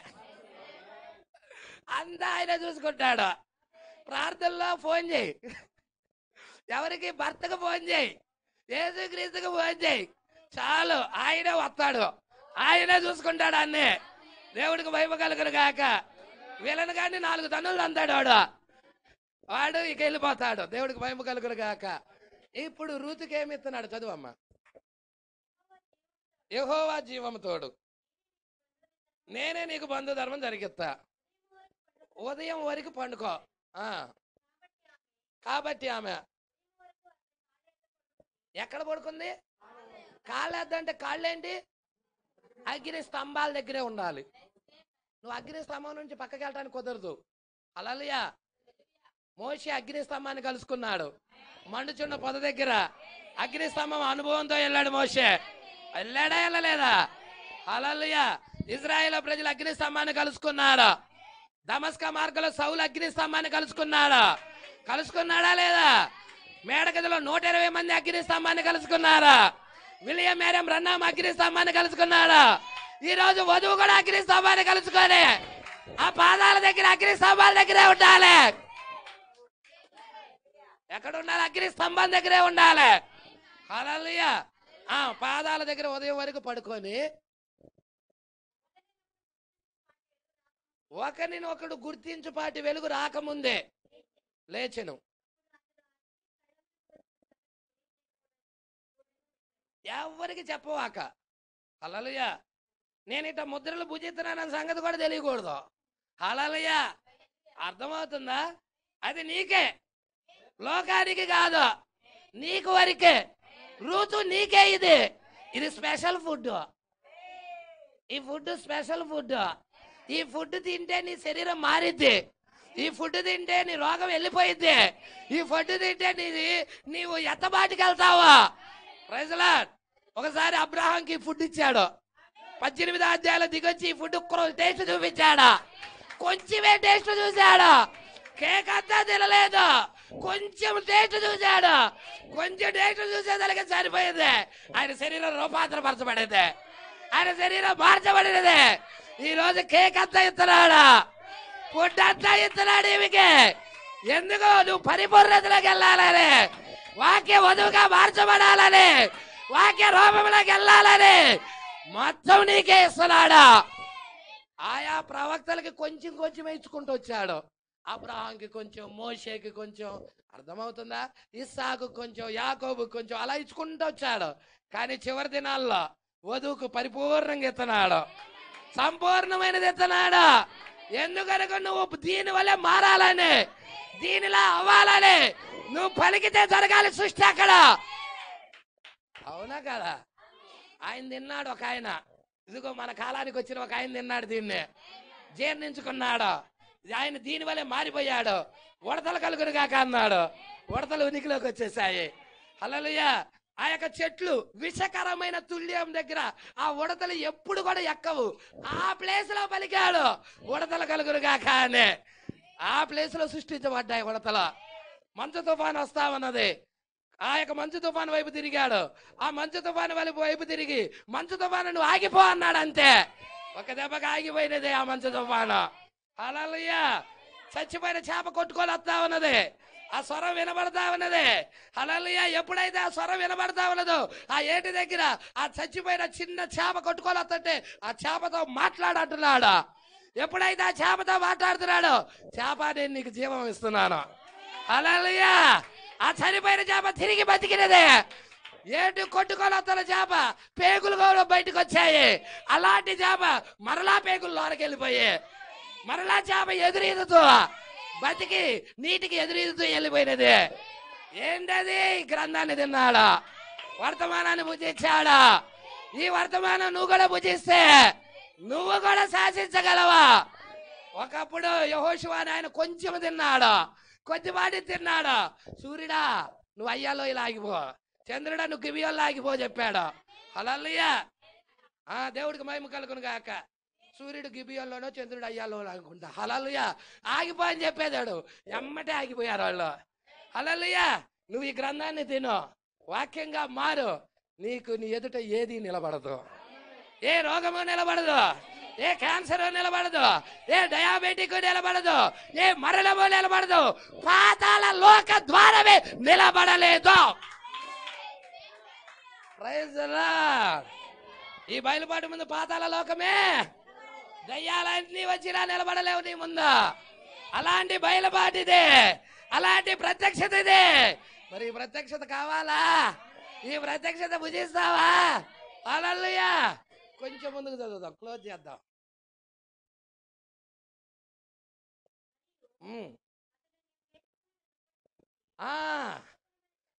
అంతా ఆయన చూసుకుంటాడు. ప్రార్థనలో ఫోన్ చేయి. ఎవరికి? భర్తకు ఫోన్ చేయి, యేసుక్రీస్తుకు ఫోన్ చేయి, చాలు. ఆయనే వస్తాడు, ఆయనే చూసుకుంటాడు అన్నీ. దేవుడికి మహిమ కలుగును గాక. వీళ్ళని కానీ 4 తన్నులు అంతాడు వాడు ఇక వెళ్ళిపోతాడు. దేవుడికి మహిమ కలుగును గాక. ఇప్పుడు రూతుకి ఏమి ఇస్తున్నాడు? చదువమ్మా. యెహోవా జీవము తోడు నేనే నీకు బంధు ధర్మం జరిగిస్తా. ఉదయం వరకు పండుకో. కాబట్టి ఆమె ఎక్కడ పడుకుంది? కాళ్ళేద్దంటే కాళ్ళేంటి? అగ్ని స్తంభాల దగ్గరే ఉండాలి. నువ్వు అగ్ని స్తంభం నుంచి పక్కకి వెళ్ళడానికి కుదరదు. హల్లెలూయా. మోషే అగ్ని స్తంభాన్ని కలుసుకున్నాడు మండుచున్న పొద దగ్గర. అగ్ని స్తంభం అనుభవంతో వెళ్ళాడు మోషే. వెళ్ళాడా వెళ్ళలేదా? హల్లెలూయా. ఇజ్రాయేల్ ప్రజలు అగ్ని స్తంభాన్ని కలుసుకున్నారు. దమస్కా మార్గంలో సౌలు అగ్ని స్తంభాన్ని కలుసుకున్నాడు. కలుసుకున్నాడా లేదా? మేడగదిలో 120 మంది అగ్ని స్తంభాన్ని కలుసుకున్నారా? విలియం మేరం రన్నాం అగ్ని స్తంభాన్ని కలుసుకున్నాడు. ఈ రోజు వధువు కూడా అగ్ని స్తంభాన్ని కలుసుకొని ఆ పాదాల దగ్గర, అగ్ని స్తంభాల దగ్గరే ఉండాలి. ఎక్కడ ఉండాలి? అగ్ని స్తంభం దగ్గరే ఉండాలి. హల్లెలూయా. పాదాల దగ్గర ఉదయం వరకు పడుకొని ఒకరినొకడు గుర్తించుపాటి వెలుగు రాకముందే లేచెను. ఎవరికి చెప్పవాక. హల్లెలూయా. నేను ఇట్లా ముద్రలు భుజిస్తున్నానన్న సంగతి కూడా తెలియకూడదు. హల్లెలూయా. అర్థమవుతుందా? అది నీకే, లోకానికి కాదు, నీకు వరకే. రూతు నీకే. ఇది స్పెషల్ ఫుడ్. ఈ ఫుడ్ స్పెషల్ ఫుడ్. ఈ ఫుడ్ తింటే నీ శరీరం మారిద్ది. ఈ ఫుడ్ తింటే నీ రోగం వెళ్ళిపోయిద్ది. ఈ ఫుడ్ తింటే నీవు ఎత్తబాటికి వెళ్తావా? Praise lord. ఒకసారి అబ్రహాంకి ఫుడ్ ఇచ్చాడు. 18వ అధ్యాయంలో దిగొచ్చి ఈ ఫుడ్ టేస్ట్ చూపించాడు. కొంచెమే టేస్ట్ చూశాడు. కేక్ అంతా తినలేదు, కొంచెం టేస్ట్ చూశాడు. కొంచెం టేస్ట్ చూసేదానికి సరిపోయింది. ఆయన శరీరం రూపాంతరపరచబడింది. ఆయన శరీరం మార్చబడినది. ఈ రోజు కేక్ అంతా ఇస్తున్నాడు, ఫుడ్ అంతా ఇస్తున్నాడు ఈమెకి. ఎందుకు? నువ్వు పరిపూర్ణతలోకి వెళ్ళాలని, వాక్య వధువుగా మార్చబడాలని, వాక్య రూపంలోకి వెళ్ళాలని మొత్తం నీకే ఇస్తున్నాడు. ఆయా ప్రవక్తలకి కొంచెం కొంచెం ఇచ్చుకుంటూ వచ్చాడు. అబ్రహాంకి కొంచెం, మోషేకి కొంచెం, అర్థమవుతుందా, ఇస్సాకు కొంచెం, యాకోబు కొంచెం, అలా ఇచ్చుకుంటూ వచ్చాడు. కానీ చివరి దినాల్లో వధువుకు పరిపూర్ణంగా ఎత్తనాడు, సంపూర్ణమైనది ఎత్తనాడు. ఎందుకనక నువ్వు దీని వల్లే మారాలని, దీనిలా అవ్వాలని, నువ్వు పలికితే జరగాలి సృష్టి అక్కడ. అవునా కదా? ఆయన తిన్నాడు, ఒక ఆయన, ఇదిగో మన కాలానికి వచ్చిన ఒక ఆయన తిన్నాడు, దీన్ని జీర్ణించుకున్నాడు. ఆయన దీని వల్లే మారిపోయాడు. ఉడతలు కలుగురు కాక అన్నాడు, ఉడతలు ఉనికిలోకి వచ్చేసాయి. హల్లెలూయా. ఆ యొక్క చెట్లు విషకరమైన తుల్యం దగ్గర ఆ ఉడతలు ఎప్పుడు కూడా ఎక్కవు. ఆ ప్లేస్ లో పలికాడు, ఉడతలు కలుగురు కాక అని. ఆ ప్లేస్ లో సృష్టించబడ్డాయి ఉడతలు. మంచు తుఫాను వస్తా ఉన్నది, ఆ యొక్క మంచు తుఫాను వైపు తిరిగాడు. ఆ మంచు తుఫాను వైపు తిరిగి, మంచు తుఫాను నువ్వు ఆగిపో అన్నాడు. అంతే, ఒక దెబ్బకి ఆగిపోయినది ఆ మంచు తుఫాను. హల్లెలూయా. చచ్చిపోయిన చేప కొట్టుకొని వస్తా ఉన్నది, ఆ స్వరం వినబడతా ఉన్నది. హల్లెలూయా. ఎప్పుడైతే ఆ స్వరం వినబడతా ఉన్నదో, ఆ ఏటి దగ్గర ఆ చచ్చిపోయిన చిన్న చేప కొట్టుకొని వస్తుంటే ఆ చేపతో మాట్లాడంటున్నాడు. ఎప్పుడైతే ఆ చేపతో మాట్లాడుతున్నాడో, చేప నేను నీకు జీవం ఇస్తున్నాను. హల్లెలూయా. ఆ చనిపోయిన చేప తిరిగి బతికినదే. ఏటు కొట్టుకొని వస్తున్న చేప పేగులు కూడా బయటకు వచ్చాయి. అలాంటి చేప మరలా పేగులు లోనకి వెళ్ళిపోయి, మరలా చేప ఎదురీదుతూ బతికి నీటికి ఎదురీదుతూ వెళ్ళిపోయినది. ఏంటది? గ్రంథాన్ని తిన్నాడా, వర్తమానాన్ని భుజించాడా. ఈ వర్తమానం నువ్వు కూడా భుజిస్తే నువ్వు కూడా శాసించగలవా? ఒకప్పుడు యెహోషువ ఆయన కొంచెం తిన్నాడు, కొద్దిపాటి తిన్నాడు. సూర్యుడా నువ్వు అయ్యాలో ఇలా ఆగిపో, చంద్రుడా నువ్వు గిబియోల్లో ఆగిపో చెప్పాడు. హల్లెలూయా. దేవుడికి మహిమ కలుగును గాక. సూర్యుడు గిబియోల్లోనో, చంద్రుడు అయ్యాలో అనుకుంటా. హల్లెలూయా. ఆగిపో అని చెప్పేదాడు, ఎమ్మటే ఆగిపోయారు వాళ్ళు. హల్లెలూయా. నువ్వు ఈ గ్రంథాన్ని తిను, వాక్యంగా మారు, నీకు నీ ఎదుట ఏది నిలబడదు. ఏ రోగము నిలబడదు, ఏ క్యాన్సర్ నిలబడదు, ఏ డయాబెటిక్ నిలబడదు, ఏ మరణము నిలబడదు. పాతాళ లోక ద్వారమే నిలబడలేదు. Praise the Lord. ఈ బయలుపాటు ముందు పాతాళ లోకమే, దయ్యాలన్నీ వచ్చినా నిలబడలేవు నీ ముందు. అలాంటి బయలుపాటిదే, అలాంటి ప్రత్యక్షత ఇదే. మరి ఈ ప్రత్యక్షత కావాలా? ఈ ప్రత్యక్షత భుజిస్తావా? హల్లెలూయా. కొంచెం ముందుకు చదువుదాం, క్లోజ్ చేద్దాం.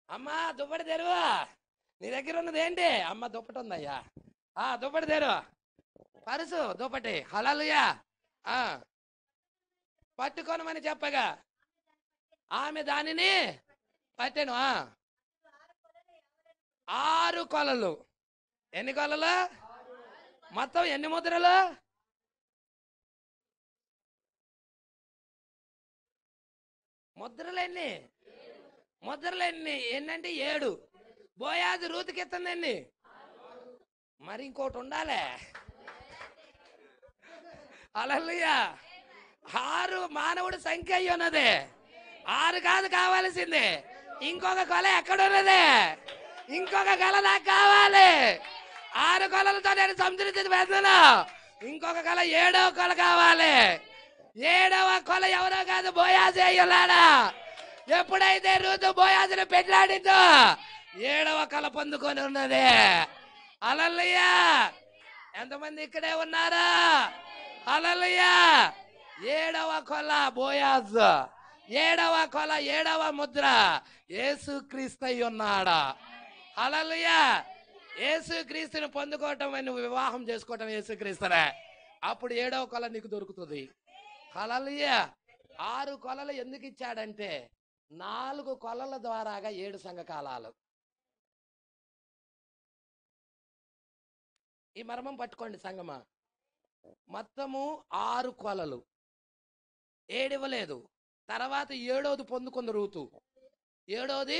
అమ్మా దుప్పటి తెరువు. నీ దగ్గర ఉన్నది ఏంటి? అమ్మ దుప్పటి ఉందయ్యా. దుప్పటి తెరు, పరుసు దుప్పటి. హల్లెలూయా. పట్టుకోనమని చెప్పగా ఆమె దానిని పట్టెను. 6 కొలలు. ఎన్ని కొలలు? మొత్తం ఎన్ని ముద్రలు? ముద్రలు ఎన్ని? ముద్రలు ఎన్నంటే 7. బోయాజు రూతుకి ఎత్తుంది ఎన్ని? మరి ఇంకోటి ఉండాలే. హల్లెలూయా. 6 మానవుడి సంఖ్య అయి ఉన్నది. 6 కాదు కావాల్సింది, ఇంకొక కొల ఎక్కడున్నది? ఇంకొక కొల నాకు కావాలి. 6 కొలలతో నేను సంతృప్తి పెడతాను. ఇంకొక కొల, 7వ కొల కావాలి. 7వ కొల ఎవరో కాదు, బోయాజు అయ్యున్నాడా. ఎప్పుడైతే రూతు బోయాజును పెట్లాడిందో 7వ కొల పొందుకొని ఉన్నది. హల్లెలూయా. ఎంతమంది ఇక్కడే ఉన్నారా? హల్లెలూయా. 7వ కొల బోయాజు, 7వ కొల, 7వ ముద్ర యేసుక్రీస్తు అయి ఉన్నాడా. హల్లెలూయా. యేసుక్రీస్తుని పొందుకోవటం, నువ్వు వివాహం చేసుకోవటం యేసుక్రీస్తునే. అప్పుడు 7వ కొల నీకు దొరుకుతుంది. హల్లెలూయా. 6 కొలలు ఎందుకు ఇచ్చాడంటే 4 కొలల ద్వారాగా 7 సంఘకాలాలు. ఈ మర్మం పట్టుకోండి సంగమా. మొత్తము 6 కొలలు, 7 ఇవ్వలేదు. తర్వాత 7వది పొందుకుంది రూతు. 7వది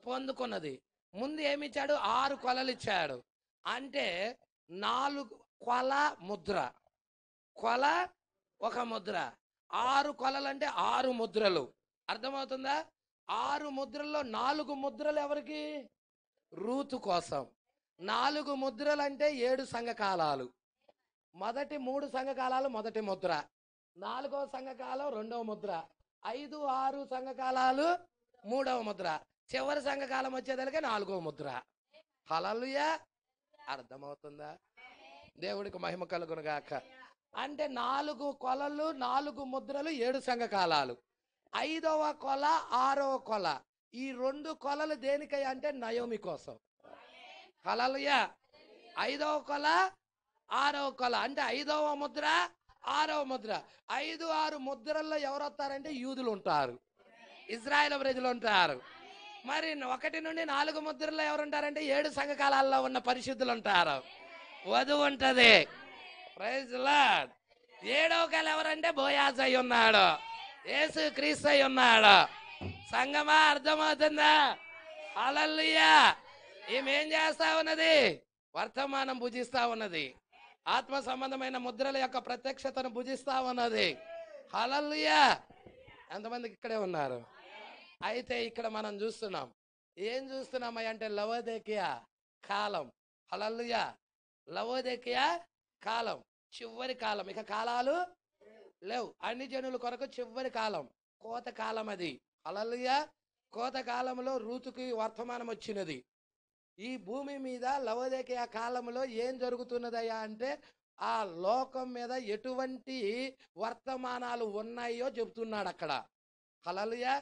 పొందుకున్నది. ముందు ఏమిచ్చాడు? 6 కొలలు ఇచ్చాడు. అంటే 4 కొల ముద్ర, కొల ఒక ముద్ర. 6 కొలలు అంటే 6 ముద్రలు. అర్థమవుతుందా? 6 ముద్రల్లో 4 ముద్రలు ఎవరికి? రూతు కోసం. 4 ముద్రలు అంటే 7 సంఘకాలాలు. మొదటి 3 సంఘకాలాలు మొదటి ముద్ర, 4వ సంఘకాలం 2వ ముద్ర, 5, 6 సంఘకాలాలు 3వ ముద్ర, చివరి సంఘకాలం వచ్చేదానికి 4వ ముద్ర. హల్లెలూయా. అర్థమవుతుందా? దేవుడికి మహిమ కలుగును గాక. అంటే 4 కొలలు, 4 ముద్రలు, 7 సంఘకాలాలు. 5వ కొల, 6వ కొల, ఈ 2 కొలలు దేనికై అంటే నయోమి కోసం. హల్లెలూయా. 5వ కొల, 6వ కొల అంటే 5వ ముద్ర, 6వ ముద్ర. 5, 6 ముద్రల్లో ఎవరు వస్తారంటే యూదులు ఉంటారు, ఇజ్రాయేల్ ప్రజలు ఉంటారు. మరి 1 నుండి 4 ముద్రల్లో ఎవరు ఉంటారంటే 7 సంఘకాలాల్లో ఉన్న పరిశుద్ధులు ఉంటారు, వధువు ఉంటది. Praise lord. 7వ కాలం ఎవరంటే బోయాజు అయి ఉన్నాడు, యేసు క్రీస్తు అయి ఉన్నాడు. సంగమా అర్థమవుతుందా? హల్లెలూయా. ఈమెం చేస్తా ఉన్నది? వర్తమానం భుజిస్తా ఉన్నది, ఆత్మ సంబంధమైన ముద్రల యొక్క ప్రత్యక్షతను భుజిస్తా ఉన్నది. హల్లెలూయా. ఎంతమందికి ఇక్కడే ఉన్నారు? అయితే ఇక్కడ మనం చూస్తున్నాం, ఏం చూస్తున్నామా అంటే లవోదికీయ కాలం. హల్లెలూయా. లవోదికీయ కాలం చివరి కాలం, ఇక కాలాలు లేవు. అన్ని జనుల కొరకు చివరి కాలం, కోత కాలం అది. హల్లెలూయా. కోత కాలంలో రూతుకి వర్తమానం వచ్చినది. ఈ భూమి మీద లవోదికీయ కాలంలో ఏం జరుగుతున్నదయ్యా అంటే ఆ లోకం మీద ఎటువంటి వర్తమానాలు ఉన్నాయో చెబుతున్నాడు అక్కడ. హల్లెలూయా.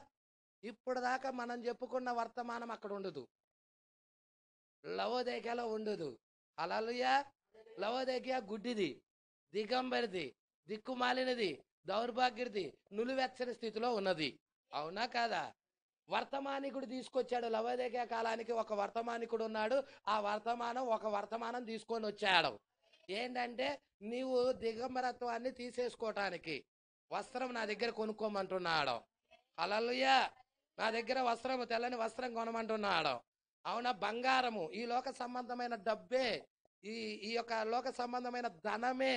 ఇప్పుడు దాకా మనం చెప్పుకున్న వర్తమానం అక్కడ ఉండదు, లవోదికీయలో ఉండదు. హల్లెలూయా. లవోదికీయ గుడ్డిది, దిగంబరిది, దిక్కుమాలినది, దౌర్భాగ్యది, నులివెచ్చని స్థితిలో ఉన్నది. అవునా కాదా? వర్తమానికుడు తీసుకొచ్చాడు. లవోదికీయ కాలానికి ఒక వర్తమానికుడు ఉన్నాడు. ఆ ఒక వర్తమానం తీసుకొని వచ్చాడు. ఏంటంటే నీవు దిగంబరత్వాన్ని తీసేసుకోవటానికి వస్త్రం నా దగ్గర కొనుక్కోమంటున్నాడు. హల్లెలూయా. నా దగ్గర వస్త్రం, తెల్లని వస్త్రం కొనమంటున్నాడు. అవునా? బంగారము, ఈ లోక సంబంధమైన డబ్బే, ఈ యొక్క లోక సంబంధమైన ధనమే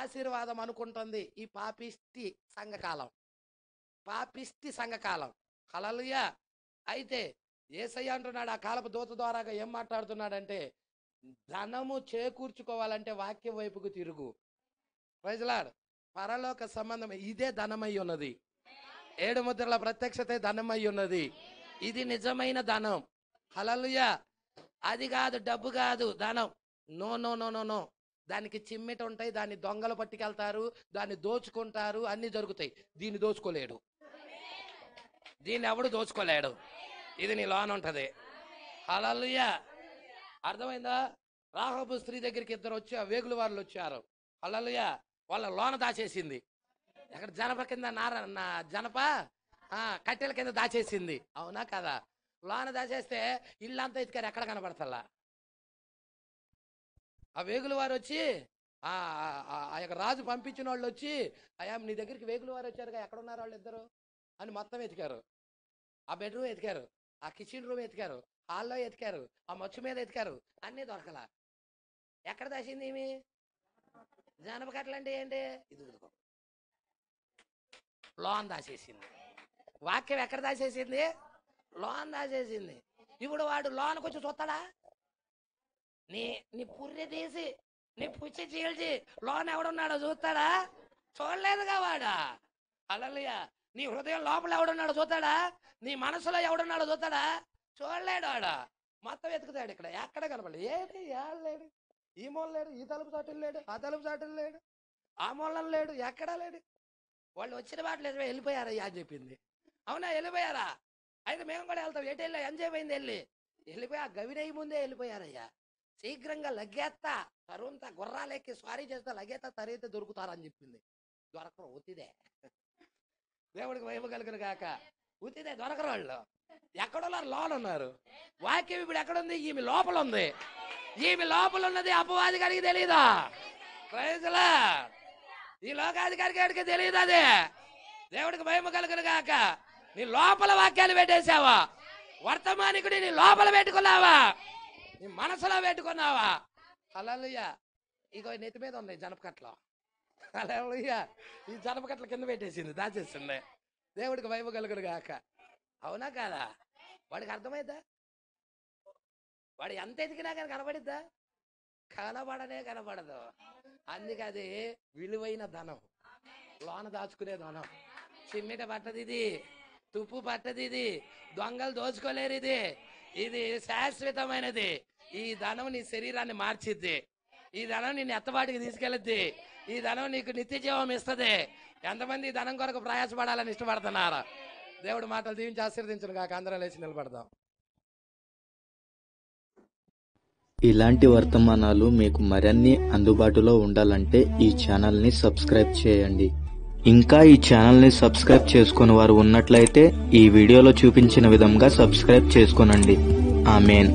ఆశీర్వాదం అనుకుంటుంది ఈ పాపిష్టి సంఘకాలం, పాపిష్టి సంఘకాలం. హల్లెలూయా. అయితే యేసయ్య అంటున్నాడు, ఆ కాలపు దూత ద్వారా ఏం మాట్లాడుతున్నాడంటే ధనము చేకూర్చుకోవాలంటే వాక్యం వైపుకు తిరుగు. Praise lord. పరలోక సంబంధం ఇదే ధనమై ఉన్నది. 7 ముద్రల ప్రత్యక్షతే ధనమై ఉన్నది. ఇది నిజమైన ధనం. హల్లెలూయా. అది కాదు, డబ్బు కాదు ధనం. No no no no no. దానికి చిమ్మిట ఉంటాయి, దాన్ని దొంగలు పట్టుకెళ్తారు, దాన్ని దోచుకుంటారు, అన్ని జరుగుతాయి. దీన్ని దోచుకోలేడు, దీన్ని ఎవడు దోచుకోలేడు. ఇది నీ లోన ఉంటది. హల్లెలూయా. అర్థమైందా? రాహాబు స్త్రీ దగ్గరికి 2 వచ్చి ఆ వేగుల వాళ్ళు వచ్చారు. హల్లెలూయా. వాళ్ళ లోన దాచేసింది. ఎక్కడ? జనప కింద, జనప కట్టెల కింద దాచేసింది. అవునా కదా? లోన దాచేస్తే ఇల్లంతా ఎత్తుకారు, ఎక్కడ కనపడతల్లా. ఆ వేగుల వారు వచ్చి ఆ యొక్క రాజు పంపించిన వాళ్ళు వచ్చి, అయ్యా నీ దగ్గరికి వేగుల వారు వచ్చారుగా, ఎక్కడున్నారు వాళ్ళు ఇద్దరు అని మొత్తం ఎతికారు. ఆ బెడ్రూమ్ ఎతికారు, ఆ కిచెన్ రూమ్ ఎతికారు, హాల్లో ఎతికారు, ఆ మచ్చు మీద ఎతికారు, అన్నీ దొరకలా. ఎక్కడ దాచింది ఏమి? జానపకట్టలు అంటే ఏంటి? ఇది లోన్ దాచేసింది. వాక్యం ఎక్కడ దాచేసింది? లోన్ దాచేసింది. ఇప్పుడు వాడు లోన్కి వచ్చి చూస్తాడా? నీ పుర్రె తీసి, నీ పుచ్చి చీల్చి లోన్ ఎవడున్నాడో చూస్తాడా? చూడలేదుగా వాడా. హల్లెలూయా. నీ హృదయం లోపల ఎవడున్నాడో చూస్తాడా? నీ మనసులో ఎవడున్నాడో చూస్తాడా? చూడలేడు. వాడా మొత్తం వెతుకుతాడు. ఇక్కడ ఎక్కడ కనపడలేదు. ఏంటి? లేడు, ఈ మూల లేడు, ఈ తలుపు చాటులు లేడు, ఆ తలుపు చాటులు లేడు, ఆ మూలం లేడు, ఎక్కడా లేడు. వాళ్ళు వచ్చిన వాటిలో వెళ్ళిపోయారయ్యా అని చెప్పింది. అవునా? వెళ్ళిపోయారా? అయితే మేము కూడా వెళ్తాం. ఎటు వెళ్ళా? ఎంజాయ్ అయింది. వెళ్ళిపోయి ఆ గవినయ్య ముందే వెళ్ళిపోయారయ్యా. శీఘ్రంగా లగ్గేస్తా, తరుంత గుర్రాలెక్కి స్వారీ చేస్తా, లగ్గేస్తా, తరైతే దొరుకుతారని చెప్పింది. దొరకరు, ఉత్తిదే. దేవుడికి వైపు కలుగును గాక. ఉత్తిదే, దొరకరు వాళ్ళు. ఎక్కడున్నారు? లోన్ ఉన్నారు. వాక్యం ఇప్పుడు ఎక్కడుంది? ఈమె లోపల ఉంది. ఈమె లోపల ఉన్నది అపవాది గారికి తెలియదా? Praise lord. ఈ లోకాధికారికి తెలియదు. అదే దేవుడికి భయం కలుగును గాక. నీ లోపల వాక్యాలు పెట్టేశావా? వర్తమానికుడి నీ లోపల పెట్టుకున్నావా? నీ మనసులో పెట్టుకున్నావా? హల్లెలూయా. ఇగో నెత్తి మీద ఉంది జనపకట్లో. హల్లెలూయా. ఈ జనపకట్ల కింద పెట్టేసింది, దాచేసింది. దేవుడికి భయం కలుగును గాక. అవునా కాదా? వాడికి అర్థమైద్దా? వాడు ఎంత ఎదిగినా కానీ కనబడిద్దా? కనబడనే కనబడదు. అందుకే అది విలువైన ధనం. లోన దాచుకునే ధనం. చిమ్మిట పట్టది ఇది, తుప్పు పట్టది ఇది, దొంగలు దోచుకోలేరు ఇది. ఇది శాశ్వతమైనది. ఈ ధనం నీ శరీరాన్ని మార్చిద్ది. ఈ ధనం నిన్ను ఎత్తబాటికి తీసుకెళ్ళద్ది. ఈ ధనం నీకు నిత్య జీవం ఇస్తుంది. ఎంతమంది ఈ ధనం కొరకు ప్రయాసపడాలని ఇష్టపడుతున్నారు? దేవుడు మాటలు దీవించి ఆశీర్వదించును కాక. అందరం లేచి నిలబడదాం. ఇలాంటి వర్తమానాలు మీకు మరిన్ని అందుబాటులో ఉండాలంటే ఈ ఛానల్ని సబ్స్క్రైబ్ చేయండి. ఇంకా ఈ ఛానల్ని సబ్స్క్రైబ్ చేసుకుని వారు ఉన్నట్లయితే ఈ వీడియోలో చూపించిన విధంగా సబ్స్క్రైబ్ చేసుకోనండి. ఆమేన్.